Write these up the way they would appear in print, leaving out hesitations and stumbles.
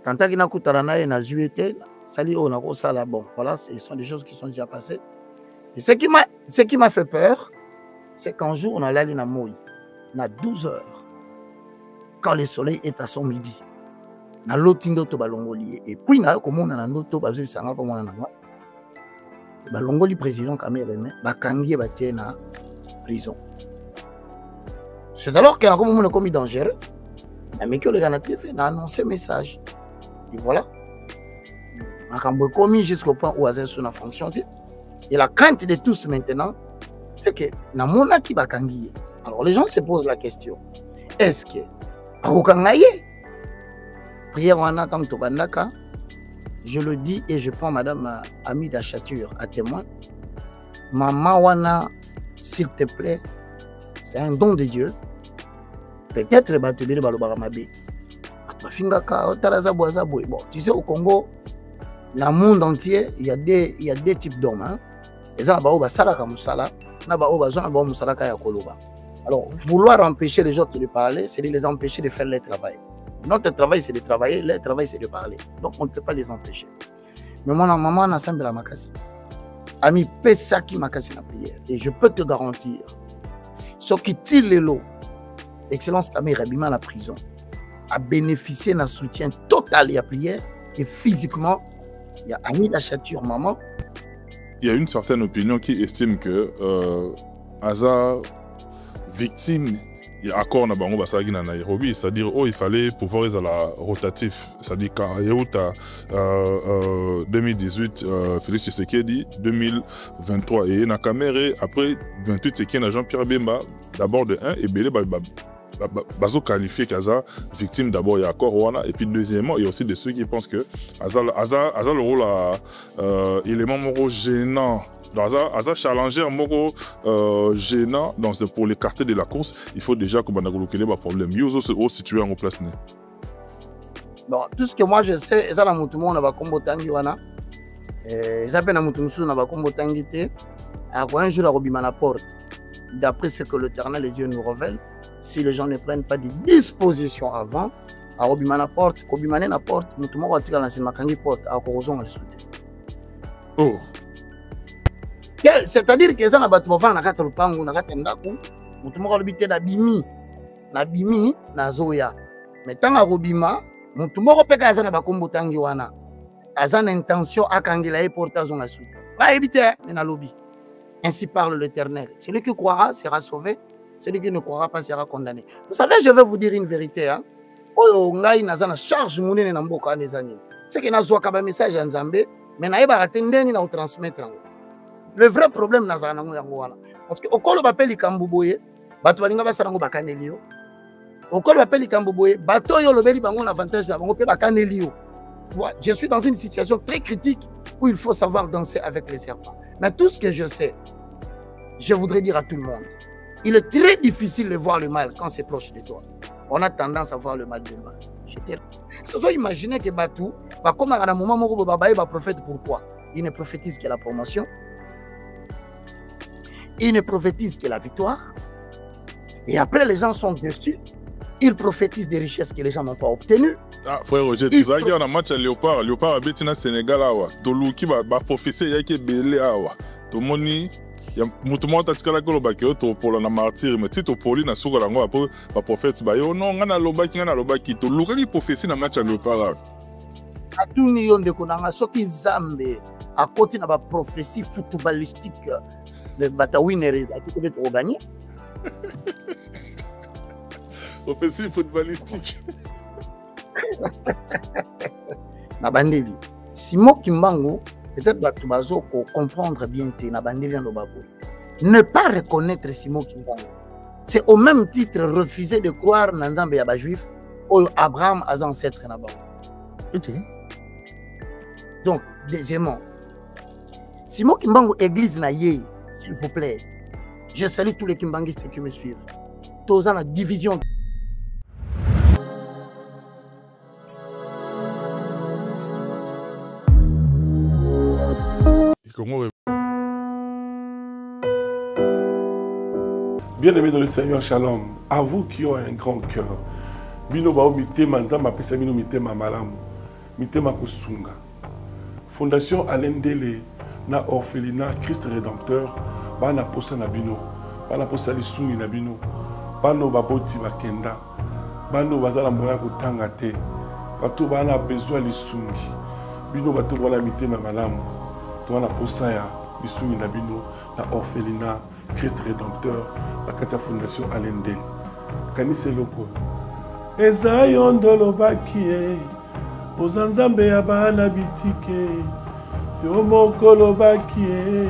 Tanta qui n'a coûté na juillet, sali on a gros ça là, bon, voilà, ce sont des choses qui sont déjà passées. Et ce qui m'a fait peur, c'est qu'un jour, on allait aller à Moï, à 12 heures, quand le soleil est à son midi. Na lotindo to balongoli. Et puis, na comme on a un autre, bazo sanga comme on a un balongoli président Cameroun, bakangi batie na prison. C'est alors qu'il a comme on a commis dangereux. Mais que le gars a annoncé message. Et voilà. On a commis jusqu'au point où Azen a fonctionné. Et la crainte de tous maintenant, c'est que na mona ki bakangi. Alors les gens se posent la question. Est-ce que akokangaye? Prière wana comme Tobandaka, je le dis et je prends Madame Amida Chature à témoin. Maman wana, s'il te plaît, c'est un don de Dieu. Peut-être le batubili balobaramabe. Bon, tu sais, au Congo, dans le monde entier, il y a deux types d'hommes. Hein. Alors, vouloir empêcher les autres de parler, c'est de les empêcher de faire leur travail. Notre travail, c'est de travailler, leur travail, c'est de parler. Donc, on ne peut pas les empêcher. Mais mon maman a ensemble la makasi. Ami, paie ça qui makasi la prière. Et je peux te garantir, ce qui tire les lots, Excellence Camille Rabima la prison, a bénéficié d'un soutien total et à prière. Et physiquement, il y a Ami la Chature, maman. Il y a une certaine opinion qui estime que Aza, victime, il y a accord na bango basagi na Nairobi, c'est-à-dire il fallait pouvoir être à la rotatif, c'est-à-dire quand il y a 2018 Félix Tshisekedi, 2023 et na Kamere, après 28 c'est qui na Jean-Pierre Bemba, d'abord de 1 et Belé bazo qualifié qu'Aza victime d'abord il y a accord wana et puis deuxièmement il y a aussi de ceux qui pensent que Aza le rôle à élément moro gênant. Aza challenger moko gênant pour l'écarter de la course, il faut déjà que banagolokele ba problème. Yozo se haut situé en place né. Bon, tout ce que moi je sais, ça la mutumo na ba kombo tangi wana. Ça pe na mutumsu na ba kombo tangi te. Un jour à robima na porte. D'après ce que l'Éternel et Dieu nous révèle, si les gens ne prennent pas des dispositions avant, à robima na porte, kobimane na porte, mutumo ko tika na sima kangi porte à corrosion à l'insulter. Oh. C'est-à-dire que ça na batu bafana na kata lupangu na kata ndako, mutumo ko lobite na bimi na zoya. Mais tant à robima, mutumo ko peka za na bakombo tangi wana. Aza na intention akangila e portage na sou. Ba ebite na lobby. Ainsi parle l'Éternel. Celui qui croira sera sauvé, celui qui ne croira pas sera condamné. Vous savez, je vais vous dire une vérité. Hein? Charge mounene na mboka les années. C'est que nazo ka ba message en Nzambe, mais na yeba ratendeni na transmettre. Le vrai problème na zana yango wana. Parce que okolo bapeli likambuboye, bato balinga basarango bakaneli yo. Okolo bapeli likambuboye, bato yo lobeli bango l'avantage na bango pe bakaneli yo. Je suis dans une situation très critique où il faut savoir danser avec les serpents. Mais tout ce que je sais, je voudrais dire à tout le monde, il est très difficile de voir le mal quand c'est proche de toi. On a tendance à voir le mal de mal. Je dois imaginer que Batou, comme à un moment où Babaye va prophète, pourquoi? Il ne prophétise que la promotion, il ne prophétise que la victoire, et après les gens sont déçus, il prophétise des richesses que les gens n'ont pas obtenues. Ah, frère Roger, tu sais qu'il y a un match à Léopard a bêté au Sénégal, Toluki va prophétiser, il y a qui belé, tout le monde, il y a tout le monde qui a dit pour la martyr, mais si tu poli na souga lango après va prophète ba yo non ngana lobaki to luka qui prophétie na match à Léopard. A tout niveau de konanga soki zambe à côté na ba prophétie footballistique de batawinere a tout de gagner. Prophétie footballistique. Na bandeli Simon Kimbangu peut-être que bazo comprendre bien te na bandeli no babo ne pas reconnaître Simon Kimbangu c'est au même titre refuser de croire na nzambe ya ba juif ou Abraham as ancêtre na bango. OK. Donc deuxièmement Simon Kimbangu église na yé s'il vous plaît. Je salue tous les kimbanguistes qui me suivent. Tous en la division. Bien-aimés dans le Seigneur, Shalom, à vous qui ont un grand cœur, Bino Bao Mite Manza Mapesa Bino Mite Mamalam, mitema kosunga. Fondation Alain Dele na orphelinat Christ Rédempteur bana posa na bino, bana posa lisungi na bino, bano baboti bakenda, bano bazala moya kotanga te, bato bana besoin lisungi, bino bato wala mitema malamu, to wana posa ya lisungi na bino na orphelinat Christ Rédempteur na katia Fondation Alain Dele. Kanise loko eza yondolo bakie ozanzambe ya bana bitike yo mokolo bakie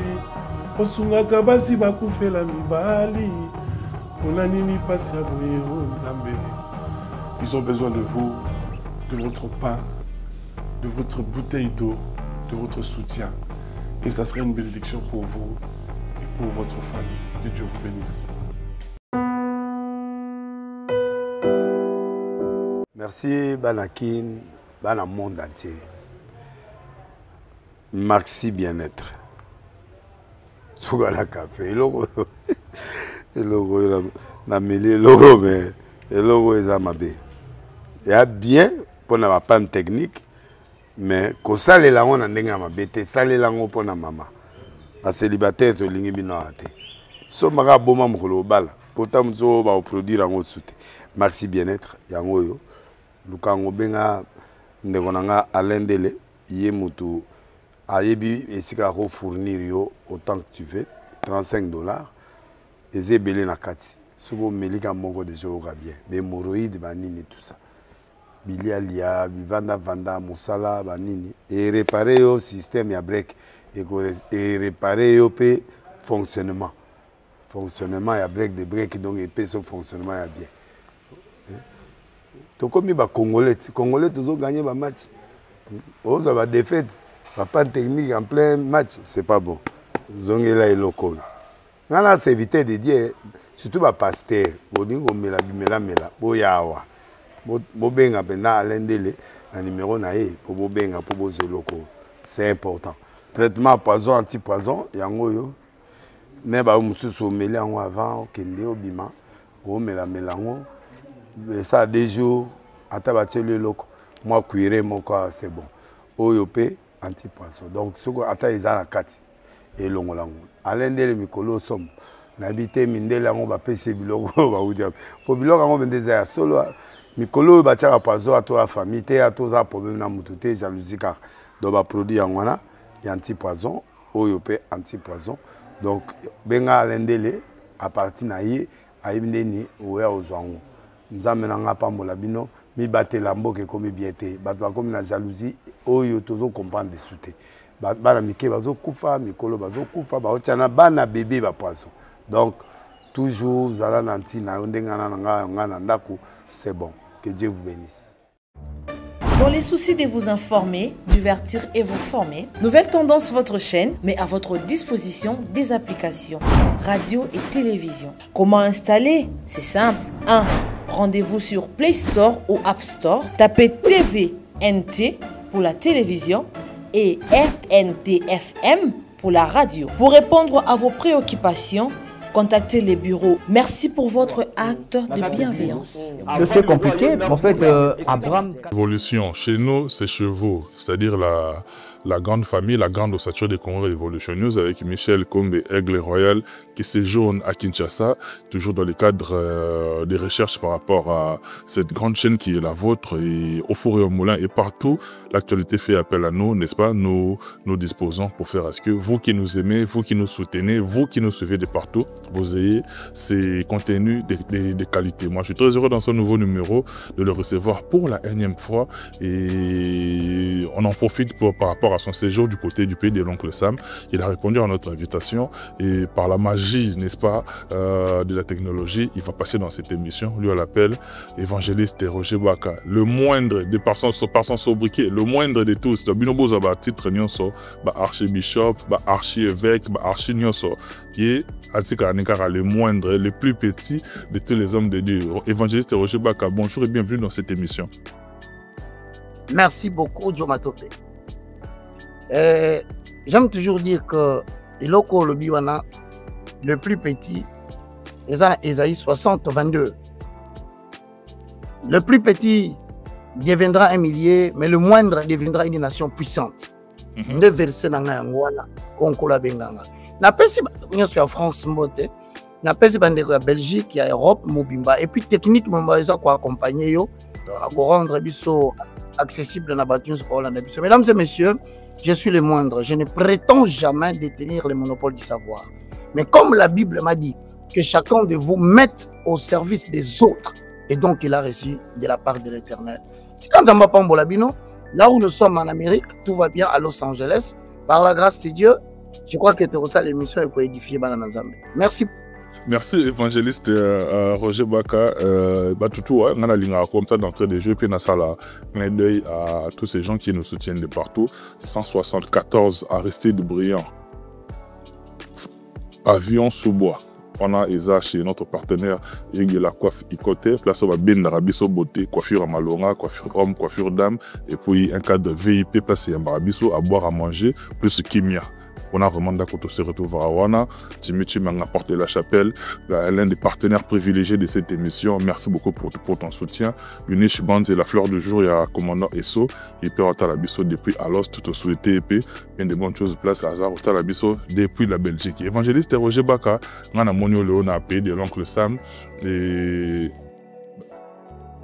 osungaka basi bakufela mibali pona nini pasi ya boye o nzambe. Ils ont besoin de vous, de votre pain, de votre bouteille d'eau, de votre soutien, et ça serait une bénédiction pour vous et pour votre famille. Que Dieu vous bénisse. Merci Banakin, Bana monde entier. Maxi bien-être. Sougala café, le logo na mêlé logo mais le logo est amabé. Il y a bien pour na panne technique mais ko sale la on ndenga mabete sale la ngo pona mama. Ba célibataire to lingi bino ate. So maka boma mukolo bala. Pourtant mzo ba produire ngo soute. Maxi bien-être yango yo. Lukango benga ndekonanga Alain Dele yé mutu ayebi esika ko fournir yo autant que tu veux $35 et belé na kati sobo melika moko de jour bien mais hémorroïdes banini tout ça bilialia vanda musala banini et réparer yo système ya break et réparer yo pe fonctionnement ya break de break donc et pe son fonctionnement ya bien. To comme ba congolais toujours gagner ba match. On va défaite, va pas technique en plein match, c'est pas bon. Zongela et local. Nana c'est éviter de dire surtout ba pasteur, bodingo mela boyawa. Bo benga pena Alain Dele na numéro na e pour bo benga pour bo local. C'est important. Traitement poison anti-poison yango yo. Ne ba mususu meli yango avant kende obima. O melango. Ça a des jours, à tabater le loco, moi cuiré mon corps, c'est bon. Oyopé, anti-poisson. Donc, ce qu'on attend, ils ont la carte. Et l'ongolango. Alain Dele Mikolo somme. N'habité Mindele, on va payer Bilogo, on va vous dire. Pour Bilogo, on va dire solo. Mikolo, il va poisson à toi, la famille, à toi, ça, problème, na moutoute, jalousie, car. Donc, va produire en wana, il y a anti-poisson. Oyopé, anti-poisson. Donc, benga Alain Dele, à partir naïe, à Imdeni, ou à Ozwango. Nous avons pambola bino mi batte lambo ke komi biete batwa komi na jalousie oyo tozo comprendre de souté bana mike bazo kufa mikolo bazo kufa ba otiana bana bébé ba poisson donc toujours zala nanti na ndengana ngana ndako c'est bon. Que Dieu vous bénisse. Dans les soucis de vous informer, divertir et vous former, Nouvelle Tendance, votre chaîne, met à votre disposition des applications, radio et télévision. Comment installer? C'est simple. 1. Rendez-vous sur Play Store ou App Store. Tapez TVNT pour la télévision et RNTFM pour la radio. Pour répondre à vos préoccupations, contactez les bureaux. Merci pour votre acte de bienveillance. C'est compliqué, en fait, Abraham... L'évolution, chez nous, c'est chevaux, c'est-à-dire la grande famille, la grande ossature des Congo révolutionneuse avec Michel Kombe, Aigle Royal, qui séjourne à Kinshasa, toujours dans le cadre des recherches par rapport à cette grande chaîne qui est la vôtre, et au four et au moulin, et partout, l'actualité fait appel à nous, n'est-ce pas? Nous disposons pour faire à ce que vous qui nous aimez, vous qui nous soutenez, vous qui nous suivez de partout, vous ayez ces contenus de qualité. Moi, je suis très heureux dans ce nouveau numéro de le recevoir pour la énième fois, et on en profite par rapport à son séjour du côté du pays de l'oncle Sam. Il a répondu à notre invitation et par la magie, n'est-ce pas, de la technologie, il va passer dans cette émission. Lui, on l'appelle évangéliste Roger Baka. Le moindre, par son sobriquet, le moindre de tous. Binobo Zaba titre nyonso, archibishop, archi-évêque, archi-nyonso, qui est le moindre, le plus petit de tous les hommes de Dieu. Évangéliste Roger Baka, bonjour et bienvenue dans cette émission. Merci beaucoup, Djomatope. J'aime toujours dire que le plus petit, Esaïe 60, 22. Le plus petit deviendra un millier, mais le moindre deviendra une nation puissante. Ne verser dans la ngwana, konkola benganga. Na pesi bien sûr France mbote, na pesi bande la Belgique, il y a Europe mobimba et puis technique mobimba ça quoi accompagner yo, pour rendre biso accessible na batuns pour la biso. Mesdames et messieurs, je suis le moindre, je ne prétends jamais détenir le monopole du savoir. Mais comme la Bible m'a dit que chacun de vous mette au service des autres, et donc il a reçu de la part de l'Éternel. Quand on va pas bino, là où nous sommes en Amérique, tout va bien à Los Angeles. Par la grâce de Dieu, je crois que tu l'émission est édifiée. Merci. Merci évangéliste Roger Baka. Batutu, on a l'inga comme ça d'entrée des jeux, puis on a ça là, clin d'œil à tous ces gens qui nous soutiennent de partout. 174 Aristide Briand. Avion sous bois. On a Eza chez notre partenaire Yegi la coiffe Ikote, place au Ben Rabiso Beauté, coiffure à Malonga, coiffure homme, coiffure dame, et puis un cas de VIP, place Yambarabiso à boire, à manger, plus Kimia. On a vraiment d'accord se retrouve à Wana, Timichi Manga Porte de la Chapelle, l'un des partenaires privilégiés de cette émission. Merci beaucoup pour ton soutien. Unish Band et la fleur du jour, il y a commandant Esso, il peut avoir Talabiso depuis Alos, tout au souhaité, et puis bien de bonnes choses, place Hazard, Talabiso depuis la Belgique. Évangéliste Roger Baka, on a Monio Léona, pays de l'oncle Sam, et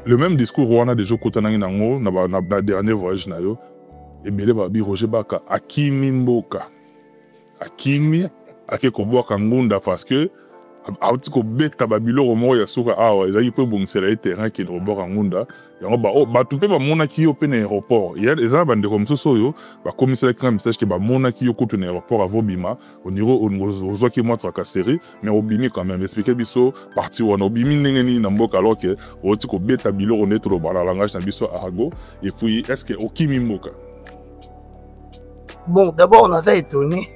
le même discours, on a déjà côté Nango, dans le dernier voyage, et Mele Babi Roger Baka, Akimi Mboka. Akimi akekoboa kangunda parce que auti ko beta babilo romo ya suka awa ezali pe bongsela terrain qui roboka ngunda yango ba tout pe ba mona ki yo pe na aéroport il y a des gens bande comme ça yo ba commissaire quand message que ba mona ki yo kutu na aéroport avo bima au niveau ozwa ki montre ka série mais obimi quand même expliquer biso parti wana obimi ndenge na mboka alors que auti ko beta bilo on est trop bala langage na biso arago et puis est-ce que okimi mboka. Bon, d'abord on a ça étonné.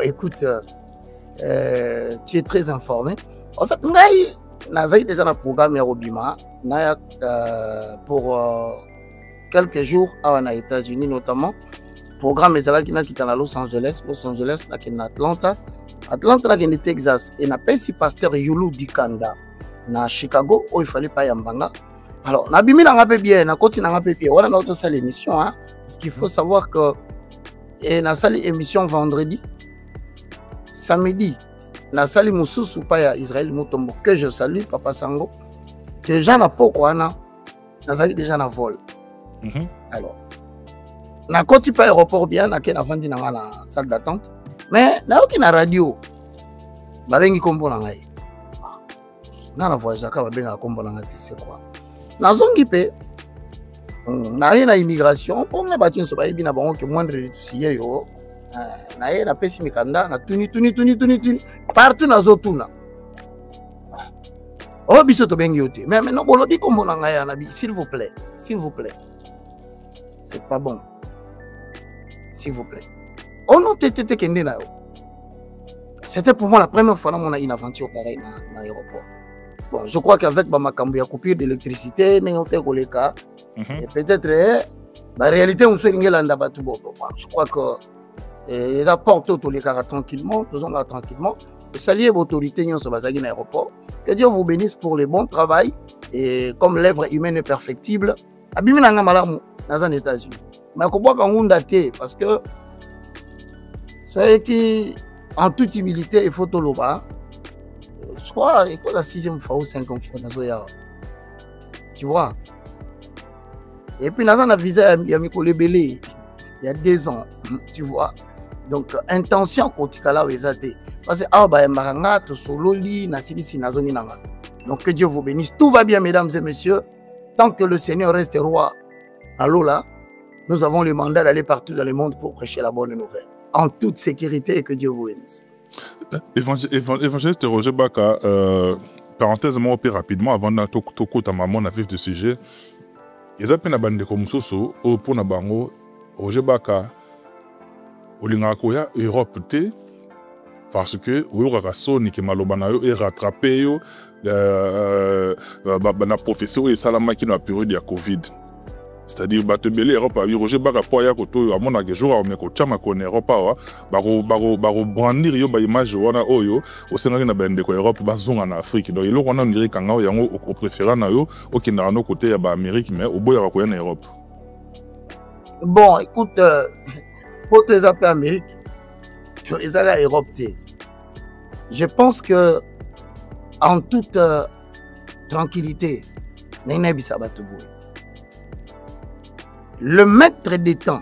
Écoute, tu es très informé. En fait, nous avons déjà un programme Robima pour quelques jours aux États-Unis notamment. Le programme est à Los Angeles, à Atlanta, Atlanta, à Texas. Et na pesi pasteur Yulu Dikanda na Chicago où il fallait pas yambanga. Alors, na bimi na ngape bien, na koti na ngape bien. Voilà notre seule émission, hein, parce qu'il faut savoir que et na sali émission vendredi, samedi, na sali Moussous Paya Israël Mutombo que je salue, Papa Sango. Déjà na poko na sali déjà na vol. Alors, na koti pa aéroport bien, na ken avandi na la salle d'attente. Mais na oki na radio, babengi kombo na ngai. Na na voyage ka babenga kombo na ngai, c'est quoi? Na zongi pe na rien à immigration pour les bâtiments so bayebi na bango que moindre de tout yo na ye na pesi mikanda na tuni partout na zotuna oh biso to bengi yote mais non bolodi kombo na ngaya na bi s'il vous plaît c'est pas bon s'il vous plaît oh non tete kende na yo c'était pour moi la première fois dans mon une aventure pareille na aéroport. Bon, je crois qu'avec ma coupure d'électricité, et peut-être la réalité, on se je crois que les apportent tous les cas tranquillement, tranquillement. Saluer l'autorité sur l'aéroport. Que Dieu vous bénisse pour le bon travail. Et comme l'œuvre humaine est perfectible, abimina nga malamu dans les États-Unis. Mais comment on daté parce que ceux qui, en toute humilité, il faut tout le bas. Je crois que c'est la 6e fois ou 5e fois. Tu vois. Et puis, nous avons visé à Mikole Belé il y a 2 ans. Tu vois. Donc, intention, quand tu as là, parce que donc, que Dieu vous bénisse. Tout va bien, mesdames et messieurs. Tant que le Seigneur reste roi à l'Ola, nous avons le mandat d'aller partout dans le monde pour prêcher la bonne nouvelle. En toute sécurité et que Dieu vous bénisse. Évangéliste Roger Baka, parenthèse, moi, rapidement, avant de toko ta maman, on a vu de sujet. Ils ont pris bande comme Soso, pour na bango, Roger Baka, au Lingakoya, Europe, parce que, oui, on a sonné que Malobanayo est rattrapé, la profession et Salama qui n'a période de la Covid. C'est-à-dire bato belé Europe a Roger Baka poya koto à mon jour mais ko chama ko Europe wa baro brandir yo ba image wana oyo au Sénégal na bende ko Europe ba zonga na Afrique donc il on dirait kanga yango au préféré na yo au kinda no côté ya ba Amérique mais au boya ko na Europe. Bon écoute pour les appels Amérique ils allaient à Europe. Je pense que en toute tranquillité le maître des temps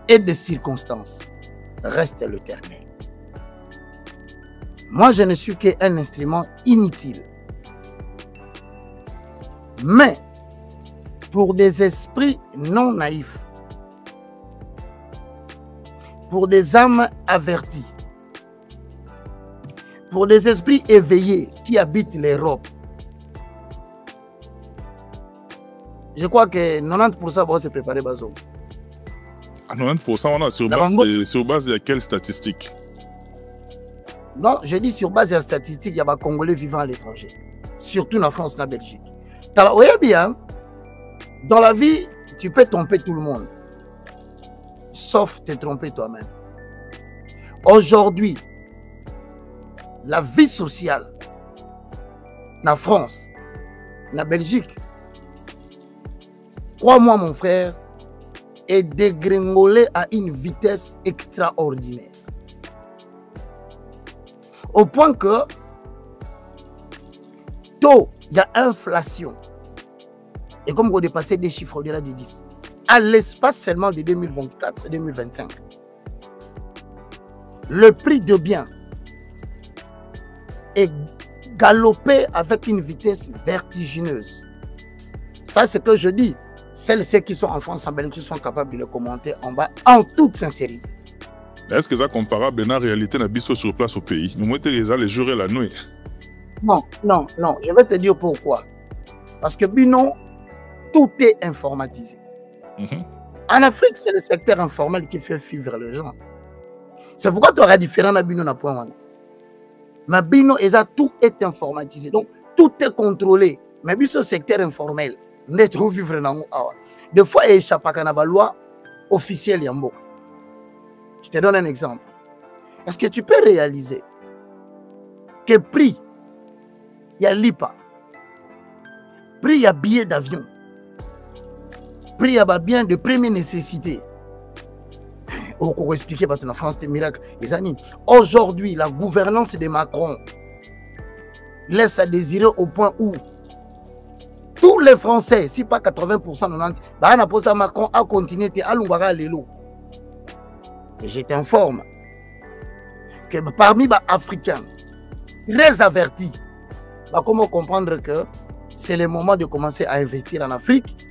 et des circonstances reste l'Éternel. Moi, je ne suis qu'un instrument inutile. Mais, pour des esprits non naïfs, pour des âmes averties, pour des esprits éveillés qui habitent l'Europe, je crois que 90% vont se préparer Bazo. À 90%, on a sur base de quelle statistique? Non, je dis sur base de la statistique, il y a des Congolais vivant à l'étranger. Surtout en France et en Belgique. Oui, bien, dans la vie, tu peux tromper tout le monde. Sauf te tromper toi-même. Aujourd'hui, la vie sociale en France, en Belgique, crois-moi mon frère, est dégringolée à une vitesse extraordinaire. Au point que, tôt, il y a inflation. Et comme on dépassait des chiffres au-delà de 10, à l'espace seulement de 2024-2025, le prix de biens est galopé avec une vitesse vertigineuse. Ça, c'est ce que je dis. Celles qui sont en France, en Belgique, sont capables de le commenter en bas, en toute sincérité. Est-ce que c'est comparable à la réalité de sur place au pays? Nous mettons les jours et la nuit. Non, non, non. Je vais te dire pourquoi. Parce que Bino, tout est informatisé. En Afrique, c'est le secteur informel qui fait vivre les gens. C'est pourquoi tu auras différent à Bino. Mais Bino, tout est informatisé. Donc, tout est contrôlé. Mais Bino, ce secteur informel, des fois, il échappe à la loi officielle. Je te donne un exemple. Est-ce que tu peux réaliser que prix, il y a l'IPA, prix, il y a billet d'avion, prix, il y a bien de première nécessité. On peut expliquer parce qu'en France, c'est un miracle. Aujourd'hui, la gouvernance de Macron laisse à désirer au point où tous les Français, si pas 80%, 90%, bah, on a Macron à continuer à l'Ouara Lélo. Et je t'informe que parmi les Africains, très avertis, bah, comment comprendre que c'est le moment de commencer à investir en Afrique?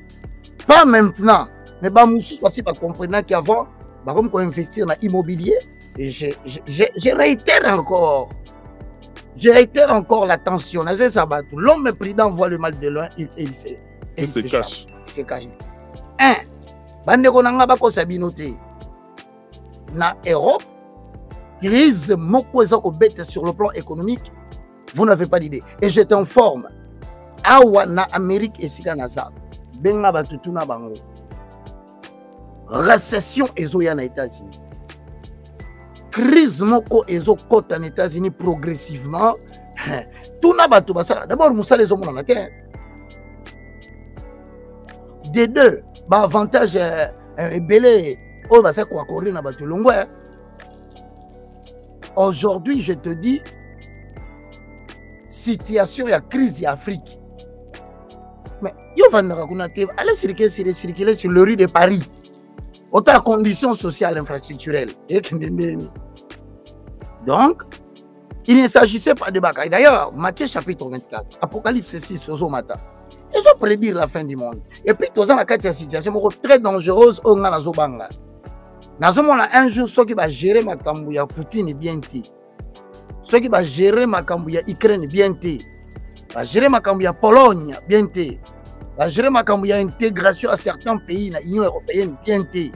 Pas maintenant, mais bah, aussi comprendre qu'avant, bah, comme on investir dans l'immobilier, et je réitère encore. Je réitère encore l'attention. L'homme prudent voit le mal de loin, il se cache. Il se cache. Na Europe, crise sur le plan économique, vous n'avez pas d'idée. Et je t'informe, awa na Amérique et Siganaza, benga batutuna bango. Récession ezoya na États-Unis. Crise moko ezo kote en États-Unis progressivement. Tout n'a pas tout ça. D'abord, Moussa les hommes en a. Des deux, bah avantage belé. Oh bah c'est quoi courir na batu longo. Aujourd'hui, je te dis, situation ya crise ya Afrique. Mais yo vandara kuna te, allez circuler sur le rue de Paris. Autant conditions sociales infrastructurelles. Donc, il ne s'agissait pas de bagaille. D'ailleurs, Matthieu chapitre 24, Apocalypse 6, Ozomata, ils ont prédit la fin du monde. Et puis, tous en a situation très dangereuse au Nazobanga. Nazomona un jour, ceux qui vont gérer ma Kambouya Poutine bien té. Ceux qui vont gérer ma Kambouya Ukraine bien té. Va gérer ma Kambouya Pologne bien té. Va gérer ma Kambouya intégration à certains pays dans l'Union européenne bien té.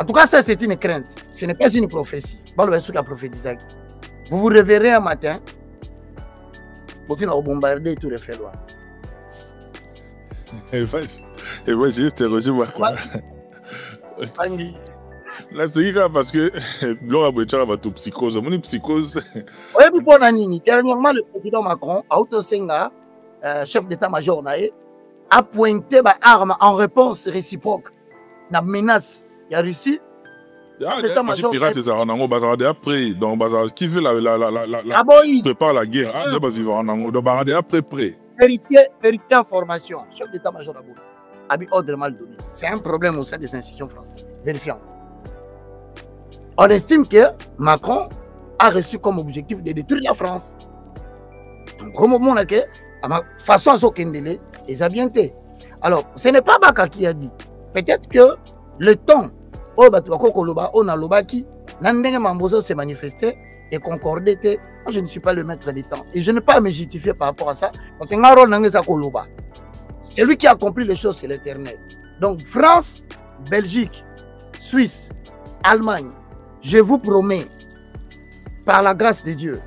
En tout cas, ça c'est une crainte. Ce n'est pas une prophétie. Vous vous réveillerez un matin, vous allez bombarder tout le fait loin. Évangéliste Roger Baka. Là, c'est parce que Laura Bouchara va tout psychose. Mon psychose. Oui, pour Nanini. Dernièrement, le président Macron, Auto Senga, chef d'état-major, a pointé les armes en réponse réciproque. La menace, il y a Russie. L'état-major pirate, c'est un bazar après. Donc, bazar qui veut prépare la guerre. Ah, va vivre en angle. Donc, bazar après près. Vérifier information. Chef d'état-major a mis ordre mal donné. C'est un problème au sein des institutions françaises. Vérifions. On estime que Macron a reçu comme objectif de détruire la France. Donc, comme on a que, façon à ce qu'il ils ont bien été. Alors, ce n'est pas Baka qui a dit. Peut-être que le temps où on a l'obaki, Nandenge Mambozo s'est manifesté et concordé. Moi, je ne suis pas le maître du temps. Et je n'ai pas à me justifier par rapport à ça. Parce que c'est lui qui a accompli les choses, c'est l'éternel. Donc, France, Belgique, Suisse, Allemagne, je vous promets, par la grâce de Dieu,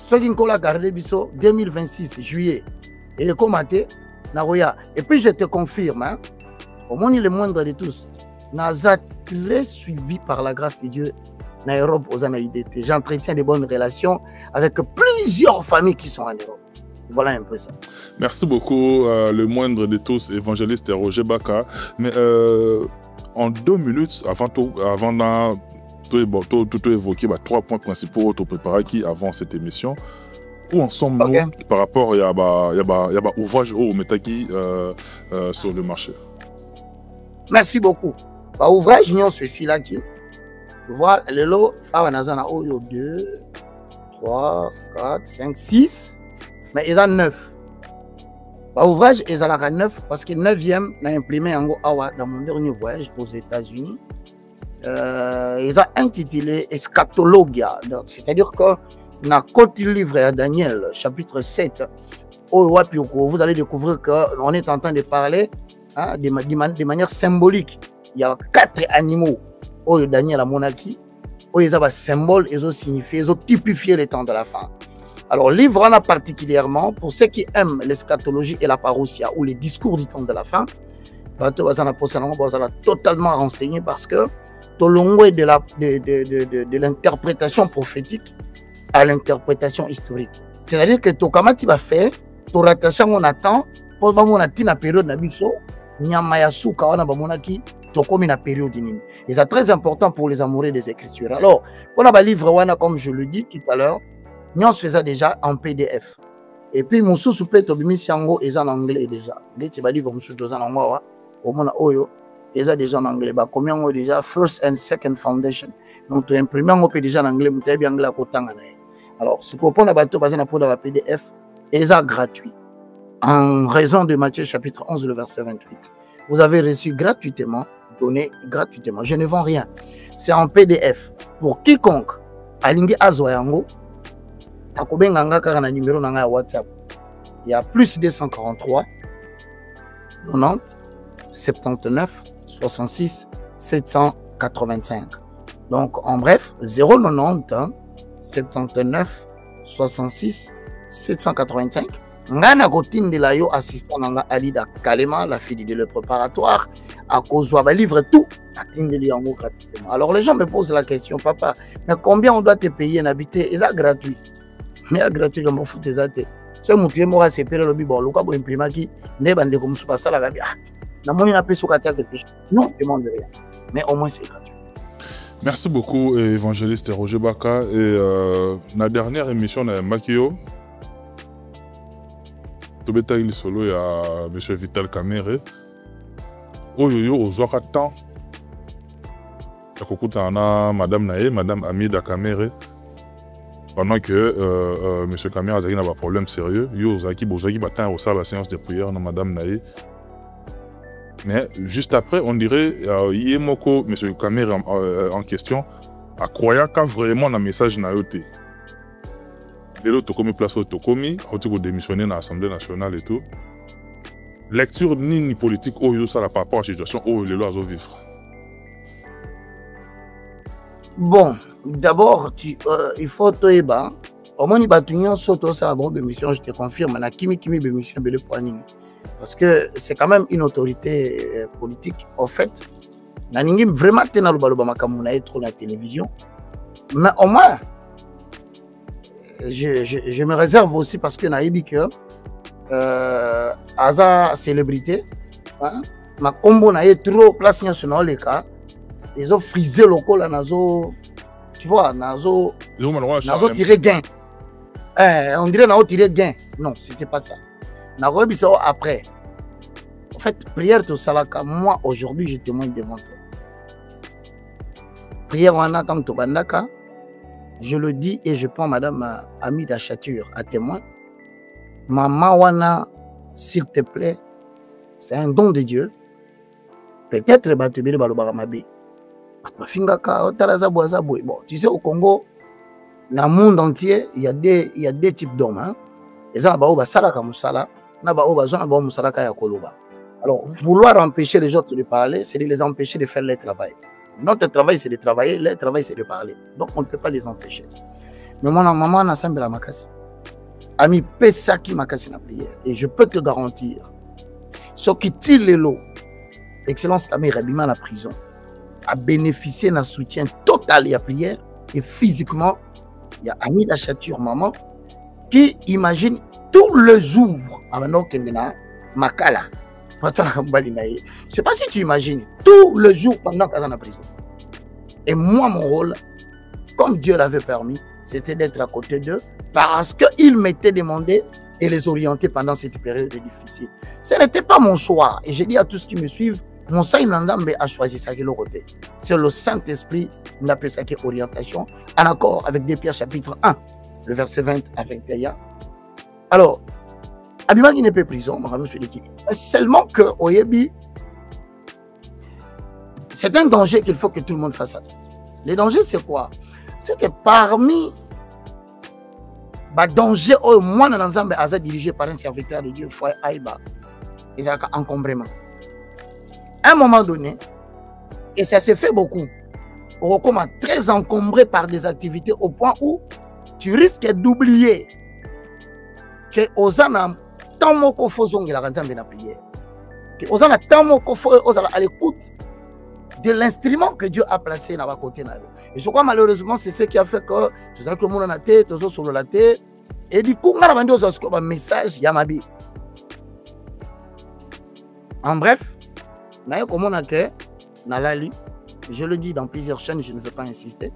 ceux qui ont gardé 2026, juillet, et le commenté, et puis je te confirme, hein, au moins le moindre de tous, Nazat très suivi par la grâce de Dieu en Europe aux ANAIDT. J'entretiens des bonnes relations avec plusieurs familles qui sont en Europe. Voilà un peu ça. Merci beaucoup, le moindre de tous, évangéliste Roger Baka. Mais en 2 minutes, avant tout évoquer 3 points principaux tout préparé qui avant cette émission. Où en sommes-nous par rapport à ouvrage au Metaki sur le marché? Merci beaucoup. Ouvrage, nous ceci là qui. Voilà, le lot, on a 2, 3, 4, 5, 6. Mais ils ont 9. Ouvrage, ils ont 9 parce que 9e, on a imprimé dans mon dernier voyage aux États-Unis. Ils ont intitulé Eschatologia. C'est-à-dire que dans le livre à Daniel, chapitre 7, vous allez découvrir qu'on est en train de parler de manière symbolique. Il y a 4 animaux. Daniel a monaki. Ils ont un symbole, ils ont signifié, ils ont typifié les temps de la fin. Alors, le livre en a particulièrement, pour ceux qui aiment l'eschatologie et la parousia, ou les discours du temps de la fin, vous allez totalement renseigné parce que tout le long de l'interprétation prophétique à l'interprétation historique. C'est-à-dire que tout comment tu vas faire, tout rattaché on attend, pour qu'on ait une période nabiso, nyamayasu kawana bamonaki, tout comme une période d'inini. Et c'est très important pour les amoureux des Écritures. Alors, on a un livre wana comme je le dis tout à l'heure. Nous faisons déjà en PDF. Et puis, mon sous-souple, c'est en anglais déjà. Dès que tu vas lire mon sous-souple, c'est déjà en anglais. Combien on déjà First and Second Foundation. Donc, tu imprimes déjà en anglais, tu as bien anglais. Alors, ce qu'on a pour la PDF, c'est gratuit. En raison de Matthieu chapitre 11, le verset 28. Vous avez reçu gratuitement, donné gratuitement. Je ne vends rien. C'est en PDF. Pour quiconque, Alingi Azoyango, numéro na WhatsApp. Il y a plus 243 90 79 66 785. Donc en bref 090 79 66 785. Ngana kotinde la yo assistant nanga Alida Kalema, la fille de le préparatoire, à cause de livre tout, gratuitement. Alors les gens me posent la question, papa, mais combien on doit te payer un habité? Et ça gratuit. Mais gratuit comme vous foutez ça. Ce moutier moi c'est père le bibo, le cas pour imprimer qui ne bande comme ça ça la gabia. Na moni na peso ka quelque chose. Non, demande rien. Mais au moins c'est gratuit. Merci beaucoup évangéliste Roger Baka et la dernière émission na Makio. Tobeta il solo il y a monsieur Vital Kamere. Oyoyo ozwaka temps. Yakokuta na madame Naé, madame Amida Kamere. Pendant que M. Kamere a un problème sérieux, il y a la séance de prière dans Mme Naé. Mais juste après, on dirait qu'il y a M. Kamere en question a croyé qu'il y a vraiment un message na yote. Dès lors, il y a place au Tokomi, il a démissionné dans l'Assemblée nationale et tout. Lecture ni politique, ça par rapport à la situation où les lois vont vivre. Bon, d'abord, il faut te au moins il va tenir sur la bonne émission, je te confirme, na kimi bémission bele poanini. Parce que c'est quand même une autorité politique. En fait, Naningim vraiment trop la télévision. Mais au moins, je me réserve aussi parce que Naïbi que Aza célébrité, hein, ma combo naïe trop place nationale les cas, ils ont frisé le col à Nazo, tu vois, Nazo tiré gain. On dirait Nazo tiré gain. Non, c'était pas ça. Nazo Bissau après. En fait, prière tout salaka, moi aujourd'hui je témoigne devant toi. Prière wana comme Tobandaka, je le dis et je prends madame Ami d'Achature à témoin. Maman wana, s'il te plaît, c'est un don de Dieu. Peut-être batubili balobamabe. Bon, tu sais au Congo, dans le monde entier, il y a deux types d'hommes. Hein. Les gens alors, vouloir empêcher les autres de parler, c'est de les empêcher de faire leur travail. Notre travail, c'est de travailler, leur travail, c'est de parler. Donc, on ne peut pas les empêcher. Mais mon maman n'a pas la makasi. Ami, pesa qui makasi na prière. Et je peux te garantir, ce qui tire les lots, Excellence Tamé Rabima la prison, a bénéficié d'un soutien total à la prière. Et physiquement, il y a Ami d'Achature, maman, qui imagine tout le jour, avant que Makala. Je ne sais pas si tu imagines, tout le jour pendant qu'elle est en prison. Et moi, mon rôle, comme Dieu l'avait permis, c'était d'être à côté d'eux parce qu'il m'était demandé de les orienter pendant cette période difficile. Ce n'était pas mon choix. Et j'ai dit à tous ceux qui me suivent, mon Saïd Nandambe a choisi ça de l'autre côté. C'est le Saint-Esprit, on appelle ça qui orientation, en accord avec 2 Pierre chapitre 1, le verset 20 avec Gaïa. Alors, Abima qui n'est pas prison, seulement que Oyebi, c'est un danger qu'il faut que tout le monde fasse attention. Le danger, c'est quoi? C'est que parmi les dangers, moi, dans l'ensemble, dirigé par un serviteur de Dieu, Foy Aïba, ils ont un encombrement. À un moment donné, et ça s'est fait beaucoup, on commence très encombré par des activités au point où tu risques d'oublier que Ozana tant moko fozong la ranzambe na prière. Que Ozana tant moko fo Ozala à l'écoute de l'instrument que Dieu a placé dans la côté na yo. Et je crois malheureusement c'est ce qui a fait que tu sais que mon na tête, tozo sur la tête et du coup ngala bandi ozo ko ba message ya mabi. En bref, na yo komona ke na lali, je le dis dans plusieurs chaînes, je ne veux pas insister.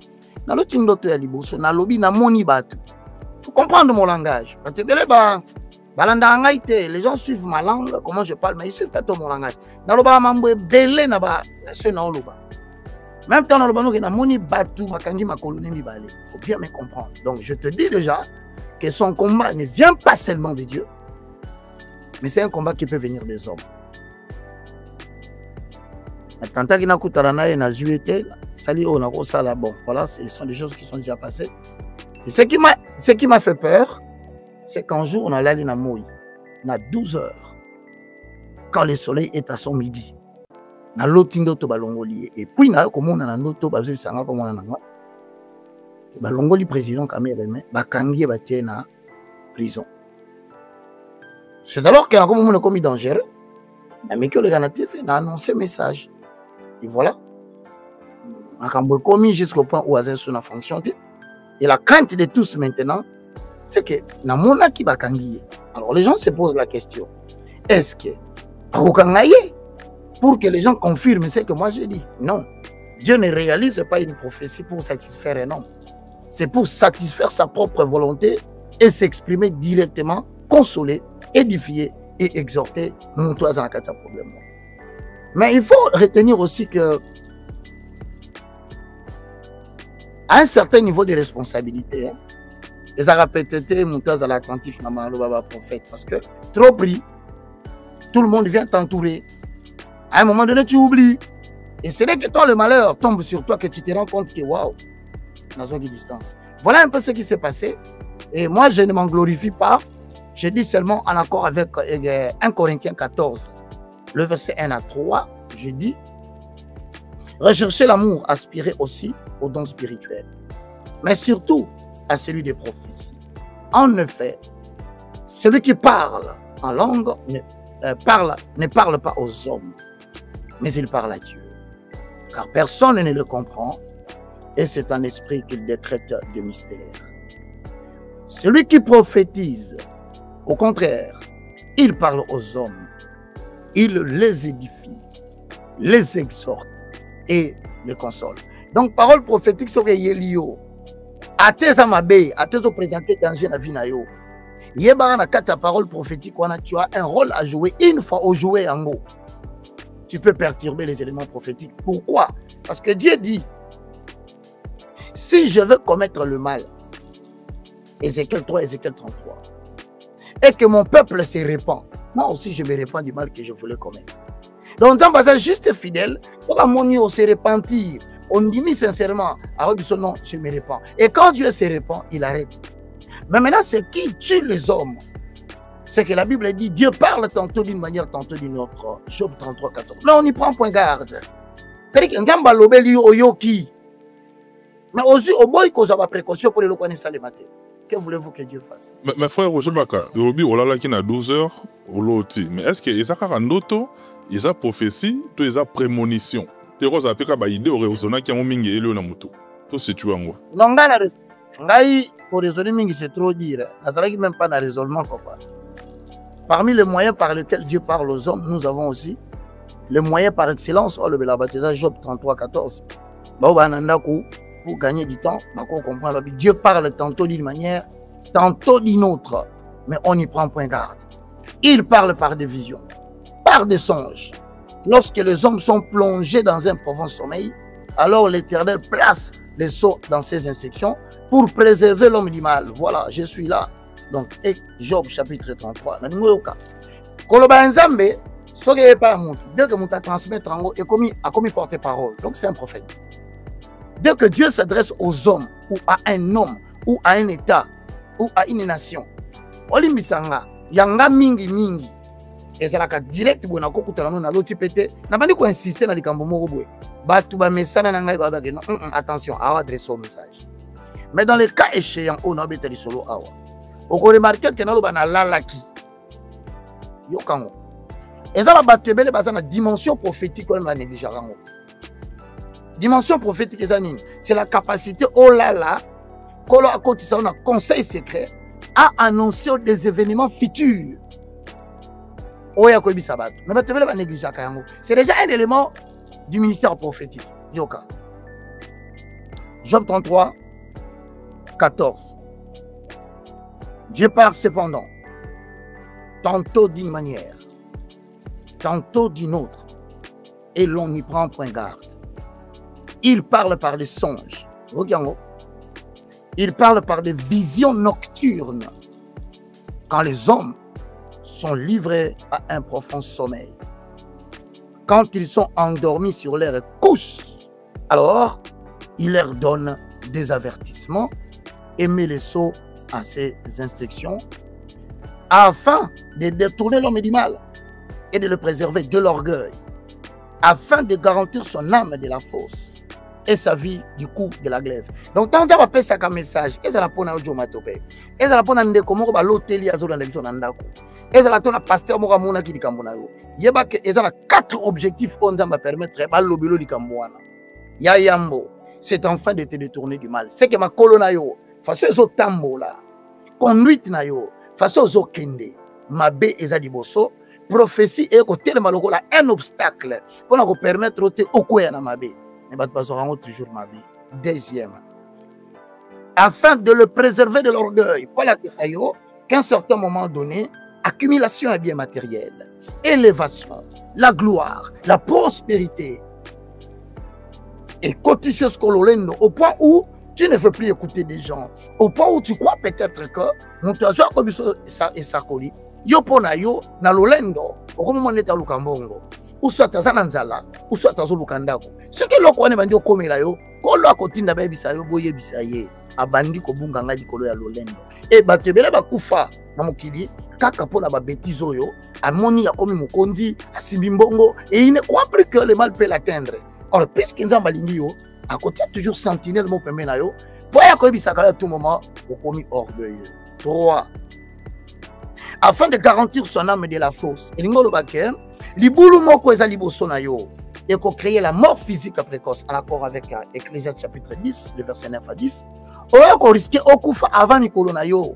Na lo tindoto ya liboso na lobi na moni batu. Faut comprendre mon langage. Parce que les gens suivent ma langue, comment je parle, mais ils suivent pas tout mon langage. Même temps, il faut bien me comprendre. Donc, je te dis déjà que son combat ne vient pas seulement de Dieu, mais c'est un combat qui peut venir des hommes. Bon, voilà, ce sont des choses qui sont déjà passées. Et ce qui m'a fait peur, c'est qu'un jour, on allait à Moï, à 12 heures, quand le soleil est à son midi, dans l'autre balongoli. Et puis, comme on a un autre balongoli président Kamel, Bakangi batté na prison. C'est alors qu'il y a un commis dangereux, mais que le Ghana TV a annoncé message. Et voilà. Il a commis jusqu'au point où Azen a fonctionné. Et la crainte de tous maintenant, c'est que Namona qui va kangiye. Alors les gens se posent la question, est-ce que pour que les gens confirment ce que moi j'ai dit? Non. Dieu ne réalise pas une prophétie pour satisfaire un homme. C'est pour satisfaire sa propre volonté et s'exprimer directement, consoler, édifier et exhorter. Mais il faut retenir aussi que à un certain niveau de responsabilité, les Arabes étaient montés à l'attentif, prophète, parce que trop pris, tout le monde vient t'entourer. À un moment donné, tu oublies. Et c'est là que toi, le malheur tombe sur toi, que tu te rends compte que waouh, dans une distance. Voilà un peu ce qui s'est passé. Et moi, je ne m'en glorifie pas. Je dis seulement en accord avec 1 Corinthiens 14, le verset 1 à 3, je dis, recherchez l'amour, aspirez aussi aux dons spirituels, mais surtout à celui des prophéties. En effet, celui qui parle en langue ne parle pas aux hommes, mais il parle à Dieu. Car personne ne le comprend, et c'est un esprit qu'il décrète de mystère. Celui qui prophétise, au contraire, il parle aux hommes, il les édifie, les exhorte et les console. Donc, parole prophétique sur Yelio. À tes amabé, à tes présentés danger na vie na yo. Yeba na kata parole prophétique, tu as un rôle à jouer une fois au jouer en haut. Tu peux perturber les éléments prophétiques. Pourquoi? Parce que Dieu dit, si je veux commettre le mal, Ézéchiel 3, Ézéchiel 33, et que mon peuple se répand, moi aussi je me répands du mal que je voulais commettre. Donc, dans le juste fidèle, pour mon se repentir, on dit sincèrement, non, je me répands. Et quand Dieu se répand, il arrête. Mais maintenant, ce qui tue les hommes, c'est que la Bible dit, Dieu parle tantôt d'une manière, tantôt d'une autre. Job 33, 14. Mais on y prend point garde. C'est-à-dire que Nzamba lobeli oyoki. Mais aussi, au boy, qu'on a précaution pour les locaux les matins. Que voulez-vous que Dieu fasse? Mais frère, Roger Baka, Robi, on l'a qui na 12 heures, on l'a oti. Mais est-ce que Isaac a un auto, il a prophétie, tout il a prémonition? Tu as une idée, il y a qui ont mingi et le namuto. Tout c'est tu en quoi? Non, pour raisonner mingi, c'est trop dire. Nazaraki même pas dans raisonnement quoi. Parmi les moyens par lesquels Dieu parle aux hommes, nous avons aussi les moyens par excellence. Oh, le Belabatiza, Job 33, 14. Pour gagner du temps, on comprend. Dieu parle tantôt d'une manière, tantôt d'une autre. Mais on n'y prend point garde. Il parle par des visions, par des songes. Lorsque les hommes sont plongés dans un profond sommeil, alors l'Éternel place les sceaux dans ses instructions pour préserver l'homme du mal. Voilà, je suis là. Donc, Job chapitre 33. Dès que Mouta transmet a commis porte-parole, donc c'est un prophète. Dès que Dieu s'adresse aux hommes, ou à un homme, ou à un État, ou à une nation, Olimisanga, Yanga mingi mingi, et c'est là que direct, on a beaucoup de l'autre pété, n'a pas dit qu'on insiste dans les camps de attention, à adresser au message. Mais dans les cas échéants, on a été solo. On a remarqué que nous avons lalaki. Et ça, c'est la dimension prophétique qu'on a négligée. Dimension prophétique, c'est la capacité, oh là là, qu'on a un conseil secret à annoncer des événements futurs. C'est déjà un élément du ministère prophétique. Job 33, 14. Dieu parle cependant, tantôt d'une manière, tantôt d'une autre, et l'on n'y prend point garde. Il parle par des songes. Il parle par des visions nocturnes. Quand les hommes sont livrés à un profond sommeil. Quand ils sont endormis sur leur couche, alors il leur donne des avertissements et met les sceaux à ses instructions afin de détourner l'homme du mal et de le préserver de l'orgueil, afin de garantir son âme de la fausse et sa vie du coup de la glaive. Donc, tant qu'on appelle ça comme message, et ça la pone à Ojomatopé, et ça la pone à Ndekomoko, l'hôtel, à Zolandabison Nandako, et ça la pone à Pasteur Moramona qui dit Kambonayo. Yeba que et ça la 4 objectifs qu'on va permettre à l'obilo di Kambouana. Yayambo, c'est enfin de te détourner du mal. C'est que ma colonayo, face aux tambo là, conduite nayo, face aux kende, ma bé et zadiboso, prophétie et côté de maloko là, un obstacle pour nous permettre de okoya na ma bé. Mais nous toujours ma vie. Deuxième, afin de le préserver de l'orgueil, qu'à un certain moment donné, accumulation des biens matériels, élévation, la gloire, la prospérité, et cotiseuse cololendo, au point où tu ne veux plus écouter des gens, au point où tu crois peut-être que mon toison comme ça et ça colis, yo pona yo na lolendo, au moment où on est à Lukambongo. Ou soit à Zananzala, ou soit à Zolukandako. Ce que l'on connaît, c'est que l'on kolo akotinda ba bisayo boye bisaye abandi ko bunga ngadi kolo ya lolendo e batebele bakufa na mokili kaka pona ba bêtise oyo amoni ya komi mokonzi asimbi mbongo et il ne croit plus que le mal peut l'atteindre. Or puisque nzamba lingi yo akotia toujours sentinelle mo pembe na yo boya ko bisaka à tout moment o komi orgueilleux. 3. afin de garantir son âme de la force. Et l'ingolo baké, libulu moko eza liboso na yo. Et qu'on crée la mort physique précoce en accord avec Ecclésiaste chapitre 10, le verset 9 à 10. Oya ko risquer okufa avant mikolo na yo.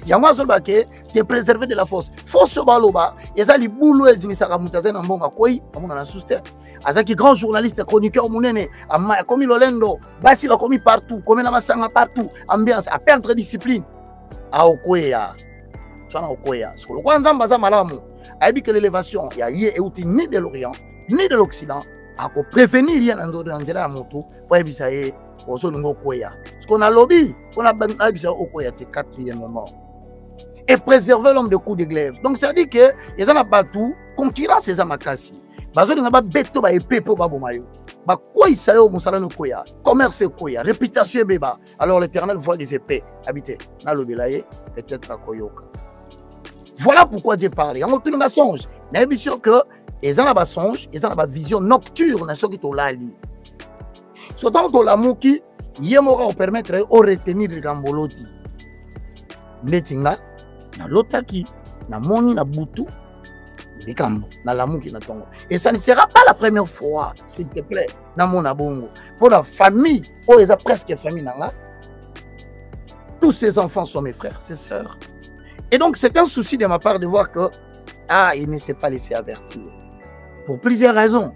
Yango azolbake te préserver de la force. Force baloba, eza libulu ezimisaka mutaze na mbonga koi, amuna na suster. Azaki grand journaliste, chroniqueur munene, amma komi lolendo, basi ba komi partout, komi na masanga partout, ambiance, à perdre discipline. A okoya. Tsana okoya. Ce que le kwanza mbaza malamu. Aibi que l'élévation, il y a yé euti ni de l'Orient, ni de l'Occident, à prévenir rien dans la moto, pour ébisaye, pour son nouveau koya. Ce qu'on a lobby, on a ébisaye au koya, c'est quatrièmement. Et préserver l'homme de coups de glaive. Donc ça dit que les gens n'ont pas tout, concurrence ces amakasi. Bazo n'a pas beto ba épée pour babomayo. Ba quoi il s'ayo musala no koya, commerce koya, réputation beba. Alors l'Éternel voit des épées habiter. Na lobilaye peut-être à koyoka. Voilà pourquoi Dieu parle. Il y a un songe. Mais bien sûr que les gens ont songe, ils ont une vision nocturne, ce qui est là. Surtout que l'amour qui yemora permettre de retenir les gamboloti. Netinga, na lotaki, na moni, na butu, les gambo, na l'amour qui n'attend. Et ça ne sera pas la première fois, s'il te plaît, na mon abongo. Pour la famille, oh, ils ont presque famille là. Tous ces enfants sont mes frères, ses sœurs. Et donc, c'est un souci de ma part de voir que, il ne s'est pas laissé avertir. Pour plusieurs raisons.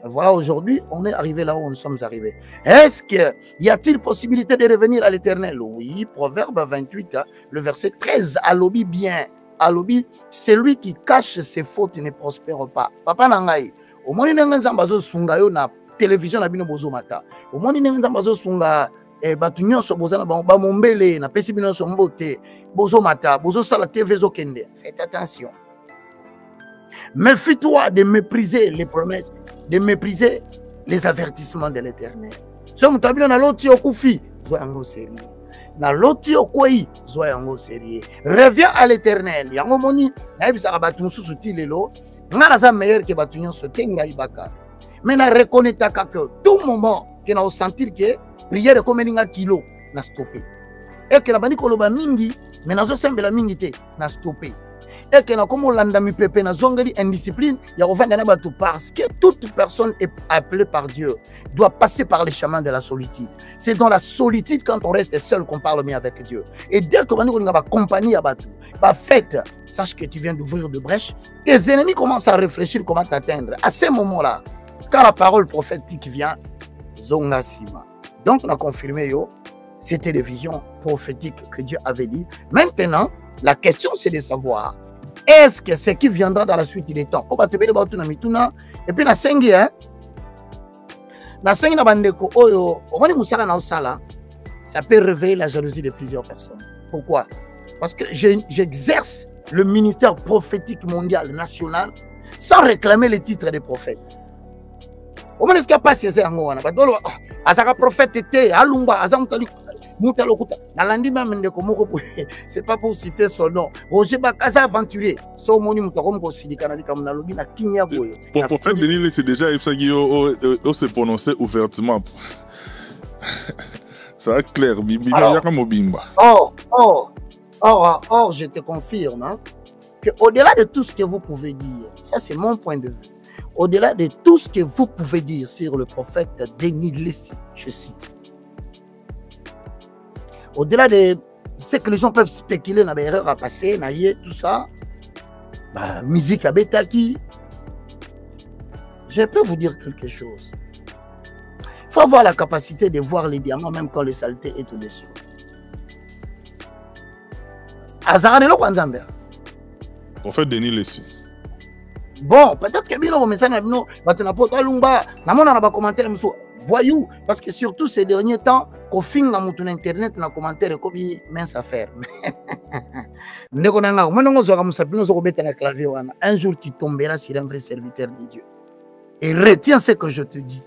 Voilà, aujourd'hui, on est arrivé là où nous sommes arrivés. Est-ce qu'il y a-t-il possibilité de revenir à l'Éternel? Oui, Proverbe 28, le verset 13, alobi bien. Alobi, celui qui cache ses fautes ne prospère pas. Papa Nangaï, au moins, il y a un zambazo sungayo na télévision na bino bozo mata. Au moins, il y a un zambazo sunga. Batu nyonso bozana ba mombele na pesi bino so mbote bozo mata bozo sala TV zo kende. Faites attention. Méfie-toi de mépriser les promesses, de mépriser les avertissements de l'Éternel. So mutabino na loti okufi zo yango sérieux. Na loti okoi zo yango sérieux. Reviens à l'Éternel. Yango moni na ebisa batu mususu tilelo ngana za meilleur que batu nyonso tenga ibaka. Mais na reconnaître que tout moment que na sentir que prière comme un kilo, na stoppé. Et que la bani koloba mingi, mais na zo sembela mingi te, na stoppé. Et que na comme landa mi pepe na zongeli indiscipline, ya revendre na batu parce que toute personne est appelée par Dieu doit passer par les chemins de la solitude. C'est dans la solitude quand on reste seul qu'on parle mieux avec Dieu. Et dès que bani kolingaba compagnie à batu, ba fête, sache que tu viens d'ouvrir de brèches, tes ennemis commencent à réfléchir comment t'atteindre. À ce moment-là, quand la parole prophétique vient, zonga sima. Donc, on a confirmé, c'était des visions prophétiques que Dieu avait dit. Maintenant, la question, c'est de savoir, est-ce que ce qui viendra dans la suite des temps, et puis, ça peut réveiller la jalousie de plusieurs personnes. Pourquoi? Parce que j'exerce le ministère prophétique mondial, national, sans réclamer le titre de prophète. Comment est-ce qu'il n'y a pas ces angles? Azaka prophète était Alumba, Azamutali, Moutalokuta. Nalandi même c'est pas pour citer son nom. Roger Bakaza aventurier. Son moni Moutakom Kosidikanali Kamunalobi na Kinya Boyo. Pour prophète Denis, c'est déjà Efsagio se prononcer ouvertement. Ça va clair. Or, je te confirme qu'au-delà de tout ce que vous pouvez dire, ça c'est mon point de vue. Au-delà de tout ce que vous pouvez dire sur le prophète Denis Lessi, je cite. Au-delà de ce que les gens peuvent spéculer, dans l'erreur à passer, tout ça, musique à Betaki, je peux vous dire quelque chose. Il faut avoir la capacité de voir les diamants même quand le saleté est au-dessus. Azaranelo Kwanzamber. Prophète Denis Lessi. Bon, peut-être que bien, mais ça n'a pas commentaire, voyou, parce que surtout ces derniers temps, qu'on finit dans mon internet, dans commentaire, comme mince affaire. Un jour, tu tomberas sur un vrai serviteur de Dieu. Et retiens ce que je te dis.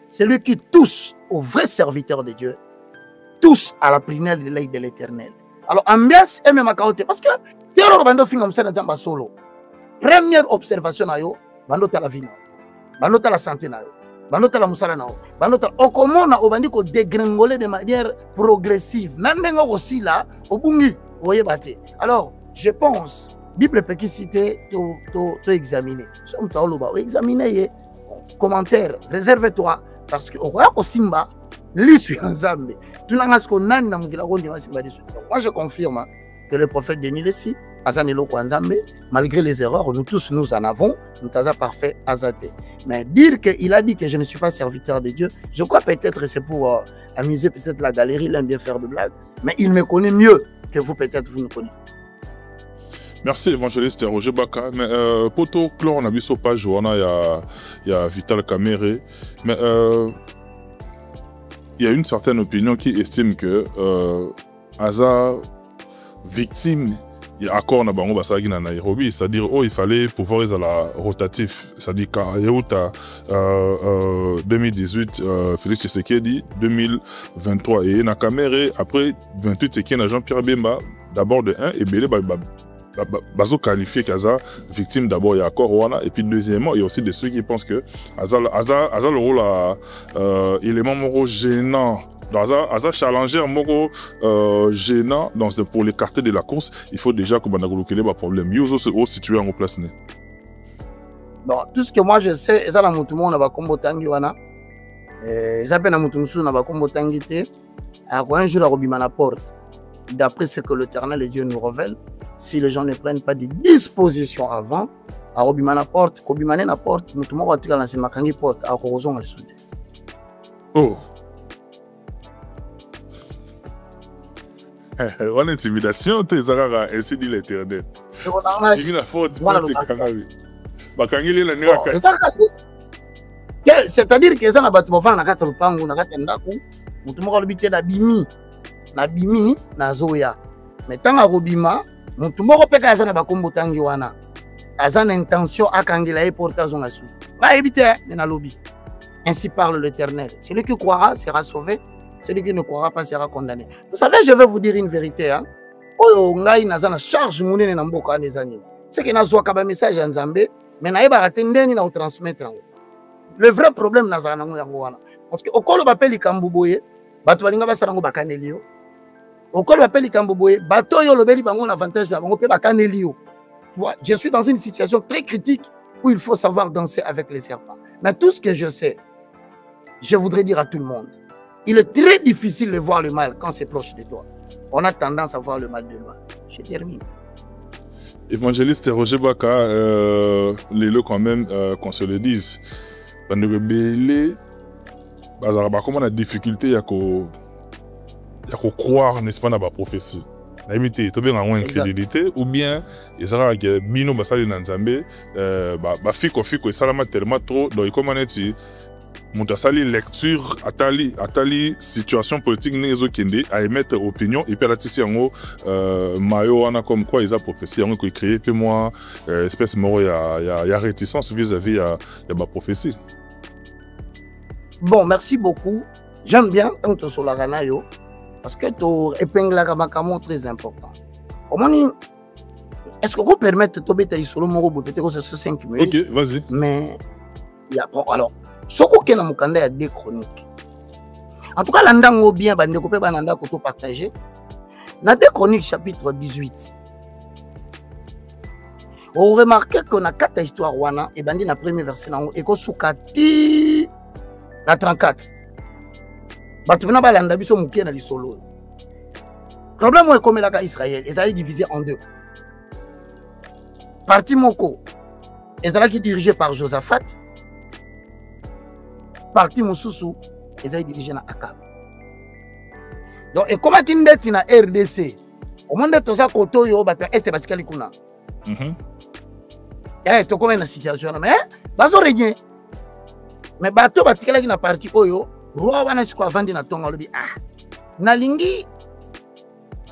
Celui qui touche au vrai serviteur de Dieu, touche à la prunelle de l'œil de l'Éternel. Alors, ambiance et même à côté, parce que tu as solo. Première observation, bandota la vie, bandota la santé, bandota la musala, bandota comment on a dégringoler de manière progressive. Nandengo aussi là, au bungi, voyez batté. Alors, je pense Bible peut citer to examiner so mtu aloba examiner ye commentaire réserve-toi parce que okoya kosimba lisu ya Nzambe tunanga siko nani na mukila ko ndima simba lisu. Moi je confirme que le prophète Denis Lessi Azanelo Kwanzambe, malgré les erreurs, nous tous nous en avons, nous t'as parfait Azate. Mais dire qu'il a dit que je ne suis pas serviteur de Dieu, je crois peut-être c'est pour amuser peut-être la galerie, il aime bien faire de blagues, mais il me connaît mieux que vous peut-être vous me connaissez. Merci évangéliste Roger Baka. Mais poto clore on a vu sur page il y a Vital Kamere, mais il y a une certaine opinion qui estime que Aza victime il y a accord na bango basagi na Nairobi, c'est-à-dire il fallait pouvoir être à la rotatif, c'est-à-dire quand il y a 2018 Félix Tshisekedi, 2023 et na Kamere après 28 c'est qui na Jean-Pierre Bemba d'abord de 1 et belé bazo qualifié qu'Aza victime d'abord il y a accord wana et puis deuxièmement il y a aussi de ceux qui pensent que Aza le rôle à élément moro gênant. Aza challenger moko gênant pour l'écarter de la course, il faut déjà que banagolokele ba problème. Yozo se haut situé en place né. Bon, tout ce que moi je sais, eza na mutu mo na ba kombo tangi wana. Eza pe na mutu musu na ba kombo tangi te. Alors un jour à robima na porte. D'après ce que l'Éternel et Dieu nous révèle, si les gens ne prennent pas des dispositions avant, à robima na porte, kobimane na porte, mutu mo atika na semakangi porte, a korozon le soute. Oh. On intimidation, tu es ainsi dit l'Éternel. C'est-à-dire que ça n'a pas de pouvoir na kati lupangu na kati ndaku, mutu moko lobite na bimi na zoya. Mais tant à robima, mutu moko peka za na bakombo tangi wana. Aza na intention akangela e portage na sou. Ba ebite na lobby. Ainsi parle l'Éternel. Celui qui croira sera sauvé. Celui qui ne croira pas sera condamné. Vous savez, je vais vous dire une vérité. Hein? Oh, ngai nazana charge mounene na mboka nezani. C'est que nazwa ka ba message en Nzambe, mais na yeba atendeni na transmettre. Le vrai problème nazana ngo yango wana. Parce que okolo bapeli kambuboye, bato balinga basalango bakanelio. Okolo bapeli kambuboye, bato yo lobeli bango l'avantage na bango pe bakanelio. Tu vois, je suis dans une situation très critique où il faut savoir danser avec les serpents. Mais tout ce que je sais, je voudrais dire à tout le monde. Il est très difficile de voir le mal quand c'est proche de toi. On a tendance à voir le mal de loin. Je termine. Évangéliste Roger Baka, les lots quand même, qu'on se le dise, on a des difficultés, il y a qu'à croire, n'est-ce pas, dans la prophétie. La limite, tu as une incrédulité, ou bien, il y a des bino basali nanzambe, fiko, et ça l'a tellement trop, donc comment est-ce Montasali lecture atali situation politique nezo kende à émettre opinion et puis la tisi yango mayo ana comme quoi ils a prophétie yango ko créer puis moi espèce moro ya réticence vis-à-vis ya ma prophétie. Bon, merci beaucoup. J'aime bien tant que sur la ranayo parce que tu épingles la makamon très important. Est-ce que vous permettez de tomber sur le moro peut-être que c'est 5 minutes. OK, vas-y. Mais il y a bon alors soko ke na mukanda ya deux chroniques. En tout cas, l'andango bien, bande kopé bananda koto partager. Na deux chroniques chapitre 18. On remarque qu'on a 4 histoires wana et bandi na premier verset na et ko sukati na 34. Batu na balanda biso mukie na lisolo. Problème est comme la ka Israël, ils allaient diviser en deux. Parti moko, ils allaient dirigé par Josaphat. Parti Moussousou, ils ont dirigé na Akab. Donc, et comment tu es na RDC? Au monde de tout ça, koto yo bata est batikali kuna. Eh, tu connais la situation mais bazo rien. Mais bato batikali na parti oyo, roi wana siko avandi na tonga lobi ah. Na lingi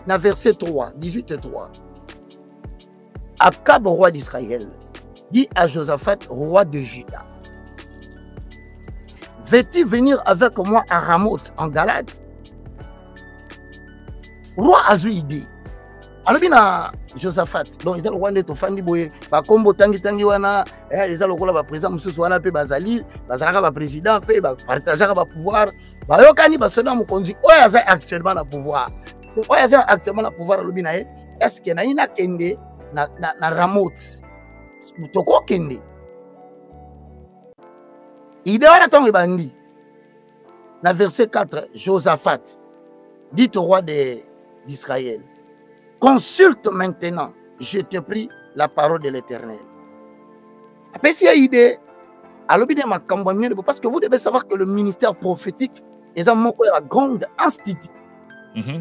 na verset 3, 18 et 3. Akab roi d'Israël dit à Josaphat roi de Juda. Veux-tu venir avec moi à Ramoth en Galade? Roi Azui dit. Alors bien Josaphat, donc il est le roi de Tofandi Boye, ba kombo tangi wana, il est le roi président monsieur wana pe bazali, bazalaka ba président pe ba partager ba pouvoir, ba yokani ba sona mo konzi oya za actuellement na pouvoir. Oya za actuellement na pouvoir lobina est-ce que naina kende na Ramot toko kende idée wana tongo bandi na verset 4 Josaphat dit au roi d'Israël, consulte maintenant, je te prie, la parole de l'Éternel. Après, s'il y a une idée, parce que vous devez savoir que le ministère prophétique est un grande institut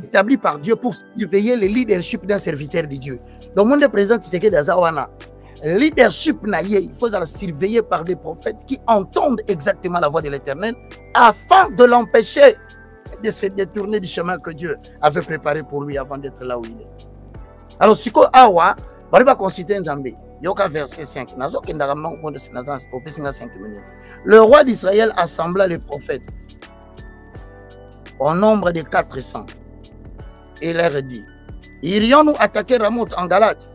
établi par Dieu pour surveiller le leadership d'un serviteur de Dieu. Donc, mon président, c'est que Dazawana, leadership, il faut surveiller par des prophètes qui entendent exactement la voix de l'Éternel afin de l'empêcher de se détourner du chemin que Dieu avait préparé pour lui avant d'être là où il est. Alors, si vous avez consulter Nzambe, Yoka verset 5. Le roi d'Israël assembla les prophètes au nombre de 400 et leur dit, irions-nous attaquer Ramoth en Galate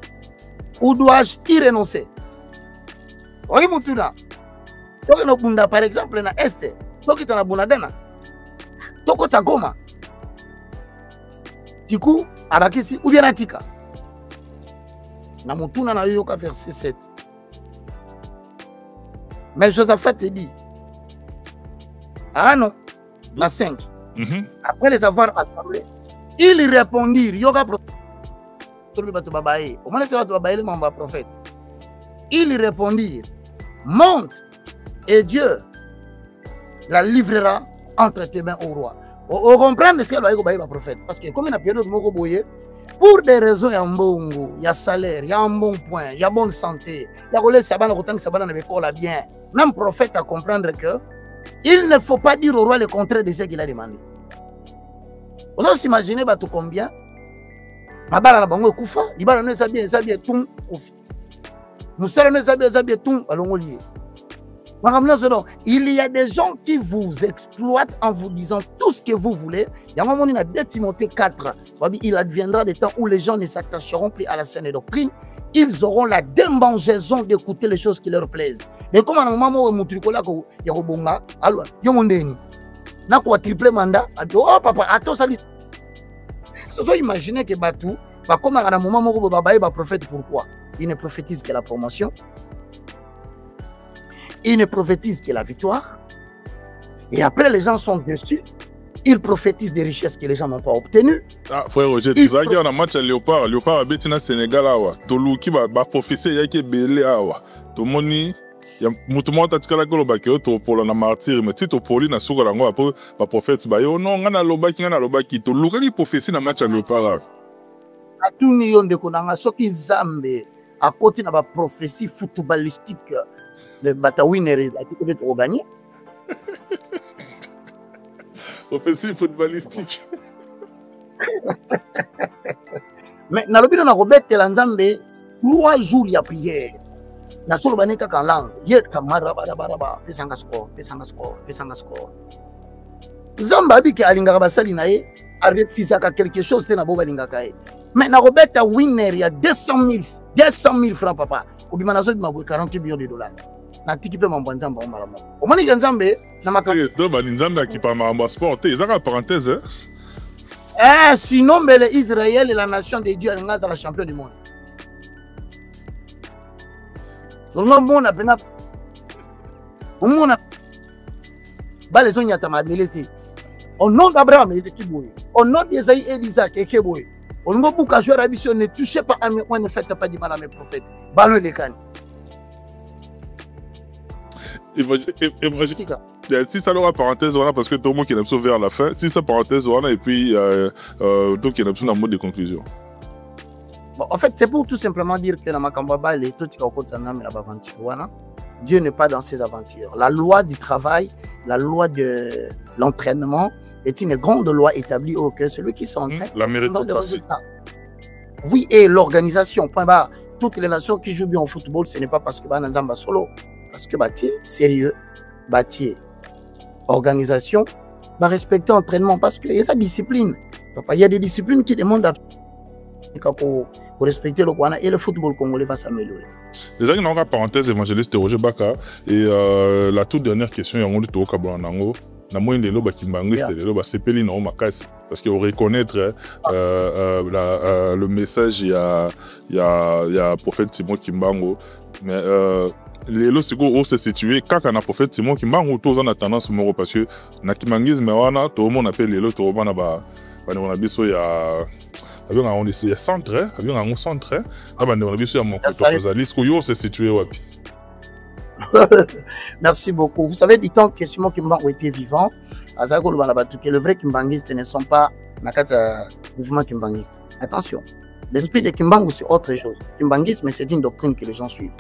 ou dois-je y renoncer? Oui, Moutuna. Par exemple, na Est, tu na Bunagana. Toko Tagoma. Du coup, Abakisi ou bien Atika. Na Moutuna na Yoka verset 7. Mais Josaphat te dit, ah non, la 5. Après les avoir assemblés, ils répondirent, Yoga prophète. Ils répondirent, monte et Dieu la livrera entre tes mains au roi. On comprend ce qu'il y a prophète. Parce que comme il y a une période pour des raisons, il y a un bon goût, il y a salaire, il y a un bon point, il y a bonne santé. Il y a bien. Même prophète à comprendre que il ne faut pas dire au roi le contraire de ce qu'il a demandé. Vous avez imaginé tout combien? Il y a des gens qui vous exploitent en vous disant tout ce que vous voulez. Il y a un moment, il y a 2 Timothée 4. Il adviendra des temps où les gens ne s'attacheront plus à la saine doctrine. Ils auront la démangeaison d'écouter les choses qui leur plaisent. Mais comme à un moment où il y a un alors, il y a un triple mandat. Oh papa, attends, ça dit. Vous imaginez que Batou, comme à un moment où il y a un prophète, pourquoi? Il ne prophétise que la promotion. Il ne prophétise que la victoire. Et après, les gens sont déçus. Ils prophétisent des richesses que les gens n'ont pas obtenues. Ah, frère Roger, tu sais qu'il y a un match à Léopard. Léopard a béti na Sénégal. Tolu qui va prophétiser, il y a qui belé. Tout le monde, il y a mutumo tatikala ko lobaki o to polo na martyr mais ti to poli na suka lango apo ba prophète ba yo non ngana lobaki to luka ki prophétie na match à Léopard. Atuni yonde konanga soki Zambe à côté na ba prophétie footballistique. Le Batawinere a tout peut être gagné. Prophétie footballistique. Mais dans le but de Robert Telanzambe, 3 jours il y a prière. Na solo baneka kan lang, ye kamara baraba, pesanga score. Zamba bi ke alinga basali na ye, a refusé quelque chose te na bo balinga kae. Mais na Robert Winner il y a 200 000 francs papa. Obima na so bi mabwe 40 millions de dollars. Na tikipe mambwanzamba o malamo. O moni Nzambe na makamba. Do ba Nzambe qui pa mamba sport, ezaka parenthèse. Sinon mais Israël est la nation de Dieu à la champion du monde. Donc on a pena. On a ba les onya tamadelete. Au nom d'Abraham et de Kiboy. Au nom d'Esaïe et d'Isaac et Kiboy. On ne peut pas jouer à la ne touchez pas à mes points, ne faites pas du mal à mes prophètes. Ballon les cannes. Si ça l'aura parenthèse, voilà, parce que tout le monde qui a vers la fin, si ça parenthèse, voilà, et puis donc il y a besoin d'un mot de conclusion. Bon, en fait, c'est pour tout simplement dire que dans ma Kambaba, Dieu n'est pas dans ses aventures. La loi du travail, la loi de l'entraînement est une grande loi établie au cœur. Celui qui s'entraîne. La méritocratie. Oui, et l'organisation. Point barre. Toutes les nations qui jouent bien au football, ce n'est pas parce que Bananzamba solo. Parce que bâtir, sérieux, bâtir, organisation, respecter l'entraînement. Parce qu'il y a sa discipline. Il y a des disciplines qui demandent pour respecter le Kwana et le football congolais va s'améliorer. Les gens qui n'ont pas parenthèse, évangéliste Roger Baka. Et la toute dernière question, il y a un peu de na moyen de l'eau kimbangiste de l'eau sepeli na makasi parce que reconnaître le message il y a prophète Simon Kimbangu mais les lots on se situé kaka na prophète Simon Kimbangu tous en tendance moro parce que na kimbangisme wana tout le monde appelle les lots to bana ba na biso ya avec un centre avec un centre na biso ya moko to kozali yo se situé wapi. Merci beaucoup. Vous savez, du temps que Simon Kimbangu était vivant, les vrais Kimbangistes ne sont pas dans le mouvement Kimbangiste. Attention, l'esprit de Kimbangu, c'est autre chose. Kimbangisme, c'est une doctrine que les gens suivent.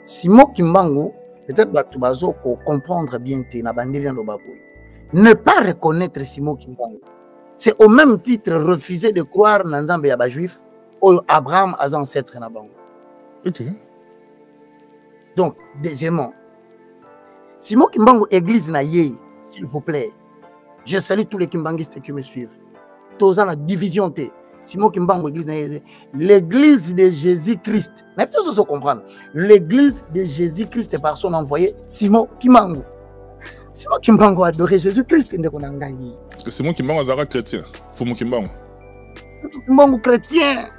Simon Kimbangu, peut-être que comprendre bien ne pas reconnaître Simon Kimbangu, c'est au même titre refuser de croire dans Nzambe Yaba Juif ou Abraham as ancêtre na bango. Ok. Donc, deuxièmement, Simon Kimbangu, église na yei, s'il vous plaît. Je salue tous les kimbangistes qui me suivent. Tous en la division T. Simon Kimbangu, église na yei. L'église de Jésus-Christ. Mais tout ça, se comprendre. L'église de Jésus-Christ par son envoyé, Simon Kimbangu. Simon Kimbangu a adoré Jésus-Christ. Parce que Simon Kimbangu est chrétien. Simon Kimbangu. Kimbangu chrétien.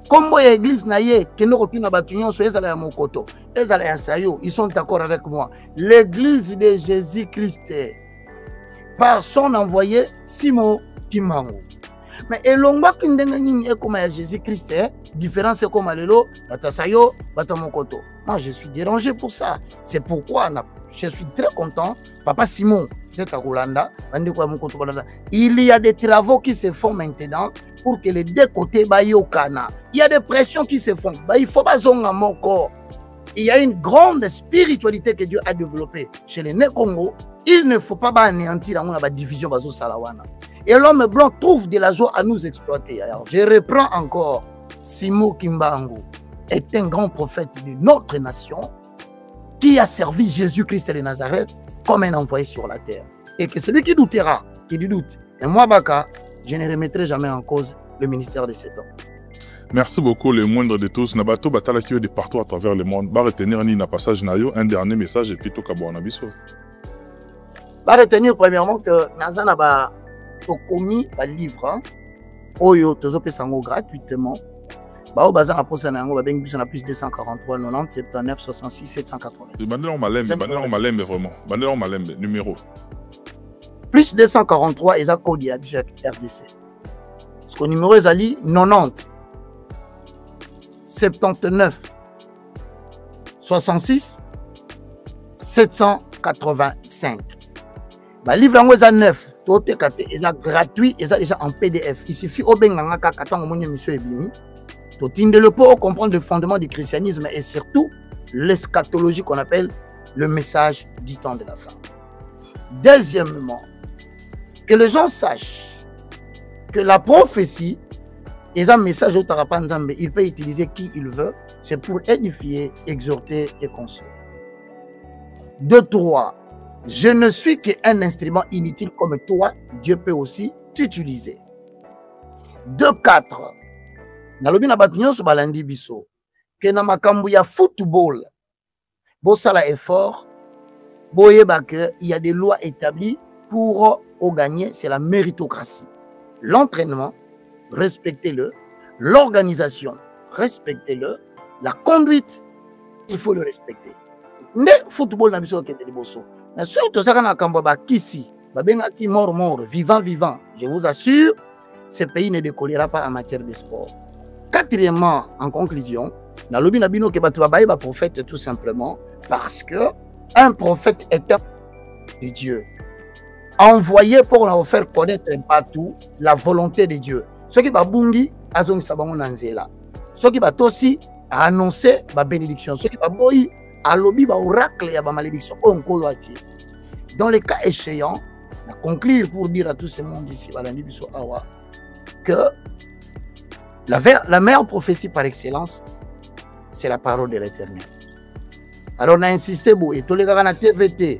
Comme l'église naye, que nous retenons batunion sur les mokoto, les sayo, ils sont d'accord avec moi. L'église de Jésus-Christ, par son envoyé Simon Kimbangu. Mais elongba kindengani est comme Jésus-Christ, différence comme Alelo, batasayo, batamokoto. Moi, je suis dérangé pour ça. C'est pourquoi je suis très content. Papa Simon, il y a des travaux qui se font maintenant pour que les deux côtés bayokana. Il y a des pressions qui se font. Il faut pas zonga moko. Il y a une grande spiritualité que Dieu a développée chez les Né-Congo. Il ne faut pas anéantir la division bazo salawana. Et l'homme blanc trouve de la joie à nous exploiter. Alors, je reprends encore. Simon Kimbangu est un grand prophète de notre nation qui a servi Jésus-Christ de Nazareth comme un envoyé sur la terre. Et que celui qui doutera, qui doute, mais moi, Baka, je ne remettrai jamais en cause le ministère de cet homme. Merci beaucoup, les moindres de tous. Nabato Batala qui est de partout à travers le monde. Va retenir ni na passage nayo, un dernier message et puis tout Kabo Anabiso. Va retenir premièrement que Nazana ba commis un livre, Oyo Tozope Sango gratuitement. Bao Bazan a posé un plus 243 90 79 66 780. Bandera Malembe vraiment. Bandera Malembe, numéro. Plus 243 et ça code RDC. Ce que numéro est ali 90 79 66 785. Le livre est 9. Tout est gratuit et déjà en PDF. Il suffit au Benganga Kakatan au monde monsieur Ebimi. Tout le pour comprendre le fondement du christianisme et surtout l'eschatologie qu'on appelle le message du temps de la fin. Deuxièmement, que les gens sachent que la prophétie est un message au Tarapanzambe. Il peut utiliser qui il veut. C'est pour édifier, exhorter et consoler. 2, 3. Je ne suis qu'un instrument inutile comme toi. Dieu peut aussi t'utiliser. 2, 4. Nalobi na batunyo so balandi biso. Que na makambu ya football. Bo sala effort. Boyeba que il y a des lois établies pour gagner, c'est la méritocratie. L'entraînement, respectez-le. L'organisation, respectez-le. La conduite, il faut le respecter. Ne football na biso kete liboso. Na surtout ça na kambo ba kisi, ba benga ki mort, vivant. Je vous assure, ce pays ne décollera pas en matière de sport. Quatrièmement, en conclusion, na lobi na bino ke batu ba ba prophète tout simplement parce que un prophète est un de Dieu. Envoyé pour leur faire connaître partout la volonté de Dieu. Ce qui va bungi, azong sabango nanzela. Ce qui va aussi annoncer la bénédiction. Ce qui va boy, à lobby, oracle, ya ba malédiction. Dans le cas échéant, je vais conclure pour dire à tout ce monde ici, que la meilleure prophétie par excellence, c'est la parole de l'Éternel. Alors on a insisté, et tous les gars na TVT,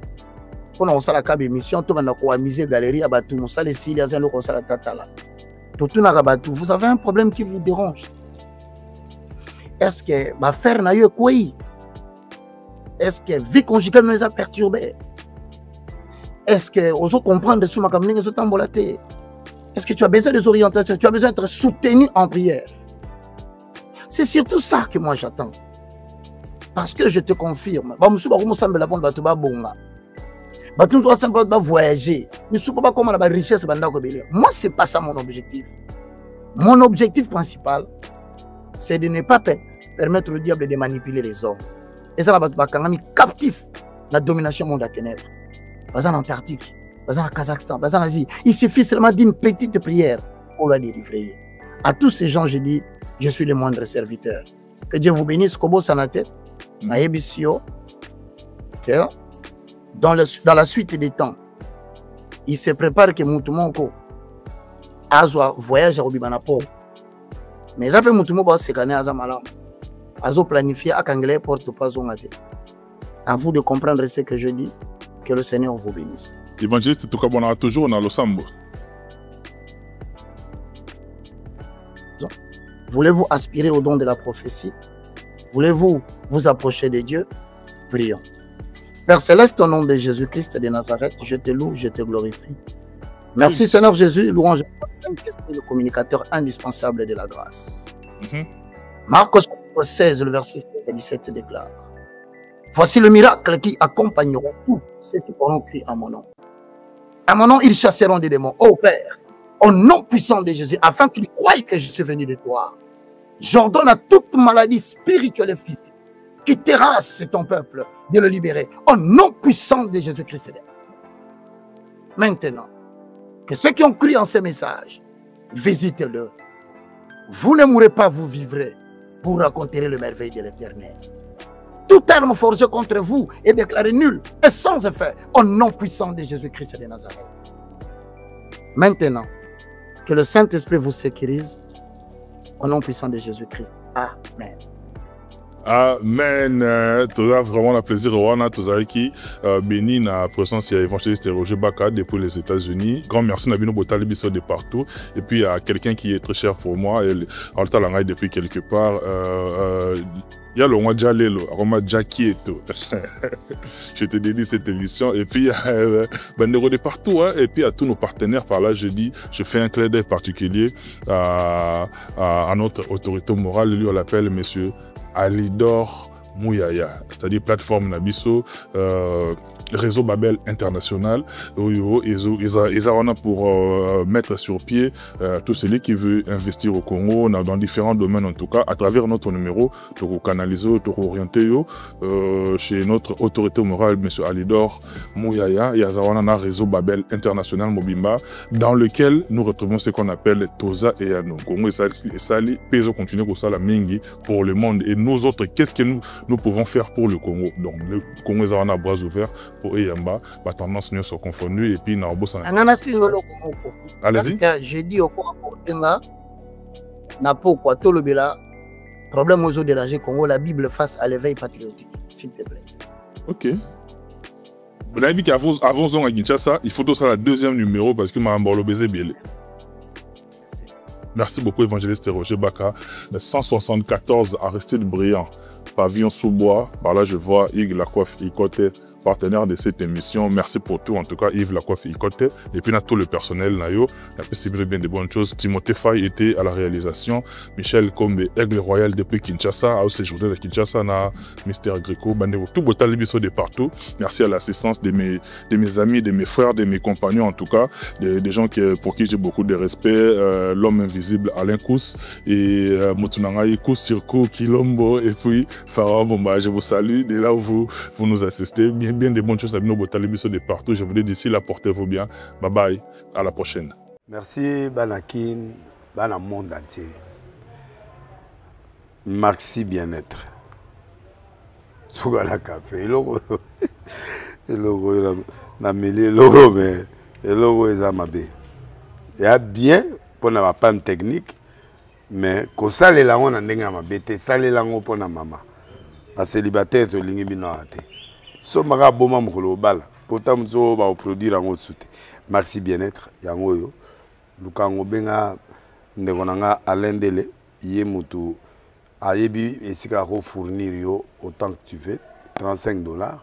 on a fait la émission, on a misé galerie à Batou, on a laissé les gens qui ont tatala. Vous avez un problème qui vous dérange. Est-ce que ma faire n'a eu quoi? Est-ce que vie conjugale nous a perturbés? Est-ce que on comprendre sous ma caméra Est-ce que tu as besoin des orientations? Tu as besoin d'être soutenu en prière? C'est surtout ça que moi j'attends. Parce que je te confirme, voyager. Moi, c'est pas ça mon objectif. Mon objectif principal, c'est de ne pas permettre au diable de manipuler les hommes. Et ça va être captif la domination monde à ténèbres. Dans l'Antarctique, dans le Kazakhstan, dans l'Asie. Il suffit seulement d'une petite prière pour la délivrer. À tous ces gens, je dis, je suis le moindre serviteur. Que Dieu vous bénisse, Kobo Sanate, Maébissio, dans la suite des temps, il se prépare que Moutumonko Azwa voyage à Obibanapo. Mais après Moutumonko, c'est qu'on est à Zamalam. Azo planifié à Kanglé porte pas zongate. À vous de comprendre ce que je dis. Que le Seigneur vous bénisse. Évangéliste Tukabona toujours dans le Sambo. Voulez-vous aspirer au don de la prophétie? Voulez-vous vous approcher de Dieu? Prions. Père Céleste, au nom de Jésus-Christ de Nazareth, je te loue, je te glorifie. Merci Seigneur Jésus, louange Saint-Esprit, le communicateur indispensable de la grâce. Marc 16, le verset 17 déclare: voici le miracle qui accompagneront tous ceux qui auront crié à mon nom. À mon nom, ils chasseront des démons. Ô Père, au nom puissant de Jésus, afin qu'ils croient que je suis venu de toi, j'ordonne à toute maladie spirituelle et physique qui terrasse ton peuple de le libérer. Au nom puissant de Jésus-Christ. Maintenant, que ceux qui ont cru en ces messages, visitez-le. Vous ne mourrez pas, vous vivrez pour raconter le merveille de l'Éternel. Toute arme forgée contre vous est déclarée nulle et sans effet au nom puissant de Jésus-Christ de Nazareth. Maintenant, que le Saint-Esprit vous sécurise au nom puissant de Jésus-Christ. Amen. Amen. Tout a vraiment le plaisir Rwanda, tout ça qui béni na présence évangéliste Roger Baka depuis les États-Unis. Grand merci Nabino Botali Bisso de partout. Et puis à quelqu'un qui est très cher pour moi, en temps langue depuis quelque part. Il y a le roi Djalelo, Roma Djakieto. Je te dédie cette émission. Et puis, Bandero de partout. Hein. Et puis, à tous nos partenaires par là, je fais un clin d'œil particulier à notre autorité morale. Lui, on l'appelle Monsieur Alidor Mouyaya. C'est-à-dire plateforme Nabiso, réseau Babel international. Ils ont pour mettre sur pied tout celui qui veut investir au Congo dans différents domaines en tout cas à travers notre numéro pour canaliser, pour orienter chez notre autorité morale M. Alidor Mouyaya. Il y a un réseau Babel international Mobimba dans lequel nous retrouvons ce qu'on appelle Toza et Yano. Congo et Sali peso continue pour ça la mingi pour le monde et nous autres qu'est-ce que nous pouvons faire pour le Congo. Donc le Congo est à bras ouverts pour Eyamba, la tendance nous sont confondues et puis nous allez-y. J'ai dit au cours n'a pas quoi tout le bela problème aux eaux de la Congo, la Bible face à l'éveil patriotique, s'il te plaît. Ok. Vous avez dit qu'avant à Kinshasa, il faut tout ça la deuxième numéro parce que m'a emballé baiser bien. Merci beaucoup évangéliste Roger Baka. 174 Aristide Briand, pavillon sous bois. Par là je vois Yves Lacoiffe Ikote, partenaire de cette émission. Merci pour tout, en tout cas Yves Lacoiffe Ikote. Et puis tout le personnel, Nayo, la possibilité bien de bonnes choses. Timothée Faye était à la réalisation. Michel Kombe, Aigle Royal depuis Kinshasa, a aussi séjourné à Kinshasa, na Mister Greco, Bandero, tout Botal Bisso de partout. Merci à l'assistance de mes amis, de mes frères, de mes compagnons, en tout cas, des gens pour qui j'ai beaucoup de respect. L'homme invisible Alain Kous et Motunangaï Kous Sirko Kilombo et puis Pharaon Bomba. Je vous salue de là où vous nous assistez. Bien de bonnes choses à nos Botalibiso de partout. Je vous dis d'ici là, portez-vous bien. Bye bye. À la prochaine. Merci Banakin, Bana monde entier. Merci bien-être. Sougala café. Logo na mêlé logo mais logo est amabé. Il y a bien pour na panne technique mais ko sale la on ndenga mabete sale la ngo pona mama. Ba célibataire to lingi bino ate. So maka boma mokolo bala pourtant zo ba produire en soute. Merci bien-être yango yo. Lukango benga ndeko nanga alendele ye mutu ayebi esika ko fournir yo autant que tu veux $35.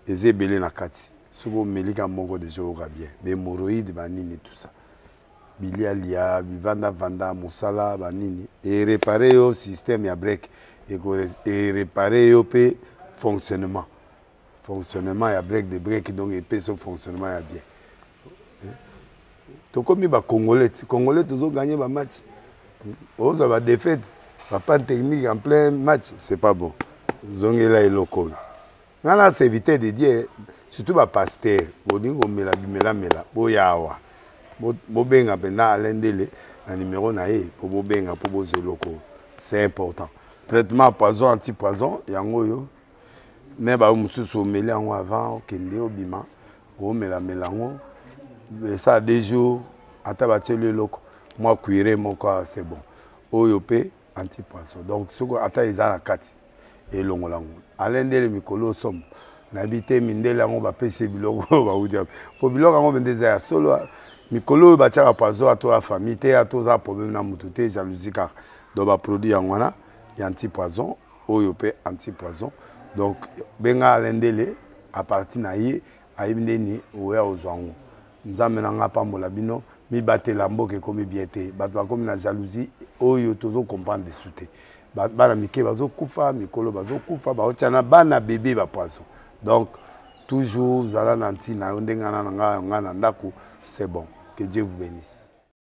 Eze belé na kati. Sobo melika moko de jour bien. Hémorroïdes banini tout ça. Bilialia, vanda musala banini et réparer au système ya break et réparer au pe fonctionnement ya break de break donc et son fonctionnement ya bien. To comme ba congolais toujours gagner ba match. On va défaite, pas technique en plein match, c'est pas bon. Zongela et loco. Nana c'est éviter de dire surtout ba pasteur, bodingo mela boyawa. Bobenga pena alendele na numéro na ye pour bobenga pour bozo loco. C'est important. Traitement poison anti-poison yango yo. Ne ba mususu meli yango avant kende obima. O mela ngo. Ça 2 jours ata bateli loco. Moi cuire mon corps c'est bon. Oyope anti-poison. Donc soko ata izana kati et longolango. Alendele mikolo somme. Nabité mindele ngo ba pese biloko ba udia. Po biloko ngo bendeza ya solo mikolo bachaka poison à toi famille te à tous problème na mututé jalousie car donc ba produit en wana y anti-poison oyope anti-poison donc benga alendele à partir na ye ayibindeni oya ozwango nzambe na nga pambola bino mi batela mboke komi bien te bato bakomi na jalousie oyo tozo comprendre de souté bana mike bazo kufa mikolo bazo kufa baotiana bana bébé ba poison donc toujours zala nanti na ndenga na nga na ndako c'est bon. Que Dieu vous bénisse.